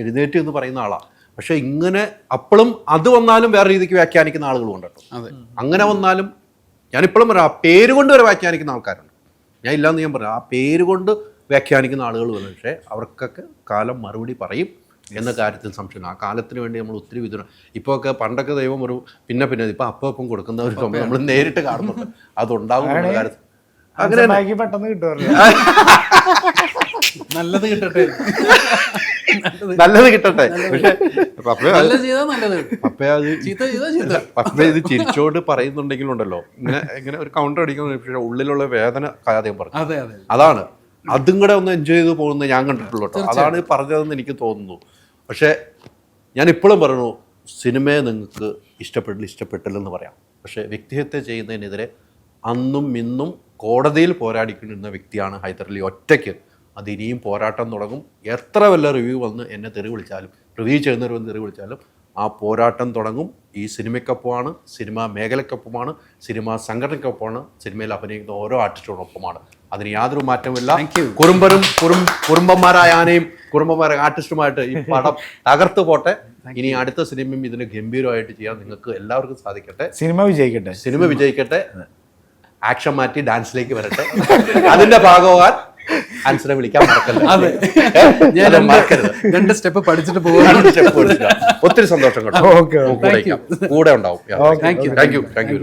Speaker 3: എഴുന്നേറ്റ് എന്ന് പറയുന്ന ആളാണ്. പക്ഷെ ഇങ്ങനെ അപ്പോഴും അത് വന്നാലും വേറെ രീതിക്ക് വ്യാഖ്യാനിക്കുന്ന ആളുകളും ഉണ്ട് കേട്ടോ. അങ്ങനെ വന്നാലും ഞാനിപ്പോഴും പറയാം, ആ പേര് കൊണ്ട് വരെ വ്യാഖ്യാനിക്കുന്ന ആൾക്കാരുണ്ട്. ഞാൻ ഇല്ലാന്ന് ഞാൻ പറയാം, ആ പേര് കൊണ്ട് വ്യാഖ്യാനിക്കുന്ന ആളുകൾ വന്നു. പക്ഷേ അവർക്കൊക്കെ കാലം മറുപടി പറയും എന്ന കാര്യത്തിൽ സംശയമില്ല. ആ കാലത്തിന് വേണ്ടി നമ്മൾ ഒത്തിരി വിധം ഇപ്പോൾ ഒക്കെ പണ്ടൊക്കെ ദൈവം ഒരു പിന്നെ ഇപ്പം അപ്പം കൊടുക്കുന്ന ഒരു സംഭവം നമ്മൾ നേരിട്ട് കാണുന്നുണ്ട്. അതുണ്ടാകും കാര്യത്തിൽ. അങ്ങനെ
Speaker 1: പെട്ടെന്ന് കിട്ടുമല്ലോ.
Speaker 4: നല്ലത് കിട്ടട്ടെ,
Speaker 3: നല്ലത് കിട്ടട്ടെ. പക്ഷെ പപ്പ ഇത് ചിരിച്ചോണ്ട് പറയുന്നുണ്ടെങ്കിലുണ്ടല്ലോ, ഇങ്ങനെ ഒരു കൗണ്ടർ അടിക്കുന്ന, പക്ഷേ ഉള്ളിലുള്ള വേദന കാര്യം പറഞ്ഞു. അതാണ് അതും കൂടെ ഒന്ന് എൻജോയ് ചെയ്ത് പോകുന്നത് ഞാൻ കണ്ടിട്ടുള്ളൂ കേട്ടോ. അതാണ് പറഞ്ഞതെന്ന് എനിക്ക് തോന്നുന്നു. പക്ഷെ ഞാൻ ഇപ്പോഴും പറയുന്നു, സിനിമയെ നിങ്ങൾക്ക് ഇഷ്ടപ്പെട്ടില്ലെന്ന് പറയാം. പക്ഷെ വ്യക്തിഹത്യ ചെയ്യുന്നതിനെതിരെ അന്നും ഇന്നും കോടതിയിൽ പോരാടിക്കൊണ്ടിരുന്ന വ്യക്തിയാണ് ഹൈദരലി ഒറ്റയ്ക്ക്. അത് ഇനിയും പോരാട്ടം തുടങ്ങും. എത്ര വല്ല റിവ്യൂ വന്ന് എന്നെ തെറി വിളിച്ചാലും, റിവ്യൂ ചെയ്യുന്നവർ വന്ന് തെറി വിളിച്ചാലും ആ പോരാട്ടം തുടങ്ങും. ഈ സിനിമയ്ക്കൊപ്പമാണ്, സിനിമാ മേഖലയ്ക്കൊപ്പമാണ്, സിനിമാ സംഘടനയ്ക്കൊപ്പമാണ്, സിനിമയിൽ അഭിനയിക്കുന്ന ഓരോ ആർട്ടിസ്റ്റോടൊപ്പമാണ്. അതിന് യാതൊരു മാറ്റമില്ല. കുറുമ്പന്മാരായ ആനയും കുറുമ്പന്മാരായ ആർട്ടിസ്റ്റുമായിട്ട് ഈ പടം തകർത്ത് പോട്ടെ. ഇനി അടുത്ത സിനിമയും ഇതിന് ഗംഭീരമായിട്ട് ചെയ്യാൻ നിങ്ങൾക്ക് എല്ലാവർക്കും സാധിക്കട്ടെ. സിനിമ വിജയിക്കട്ടെ. ആക്ഷൻ മാറ്റി ഡാൻസിലേക്ക് വരട്ടെ. അതിന്റെ ഭാഗമാകാൻ ആൻസറെ വിളിക്കാൻ മറക്കല്ല. ഞാൻ മറക്കരുത്.
Speaker 4: 2 സ്റ്റെപ്പ് പഠിച്ചിട്ട് പോകാൻ.
Speaker 3: ഒത്തിരി സന്തോഷം കേട്ടോ. കൂടെ ഉണ്ടാവും. Thank you.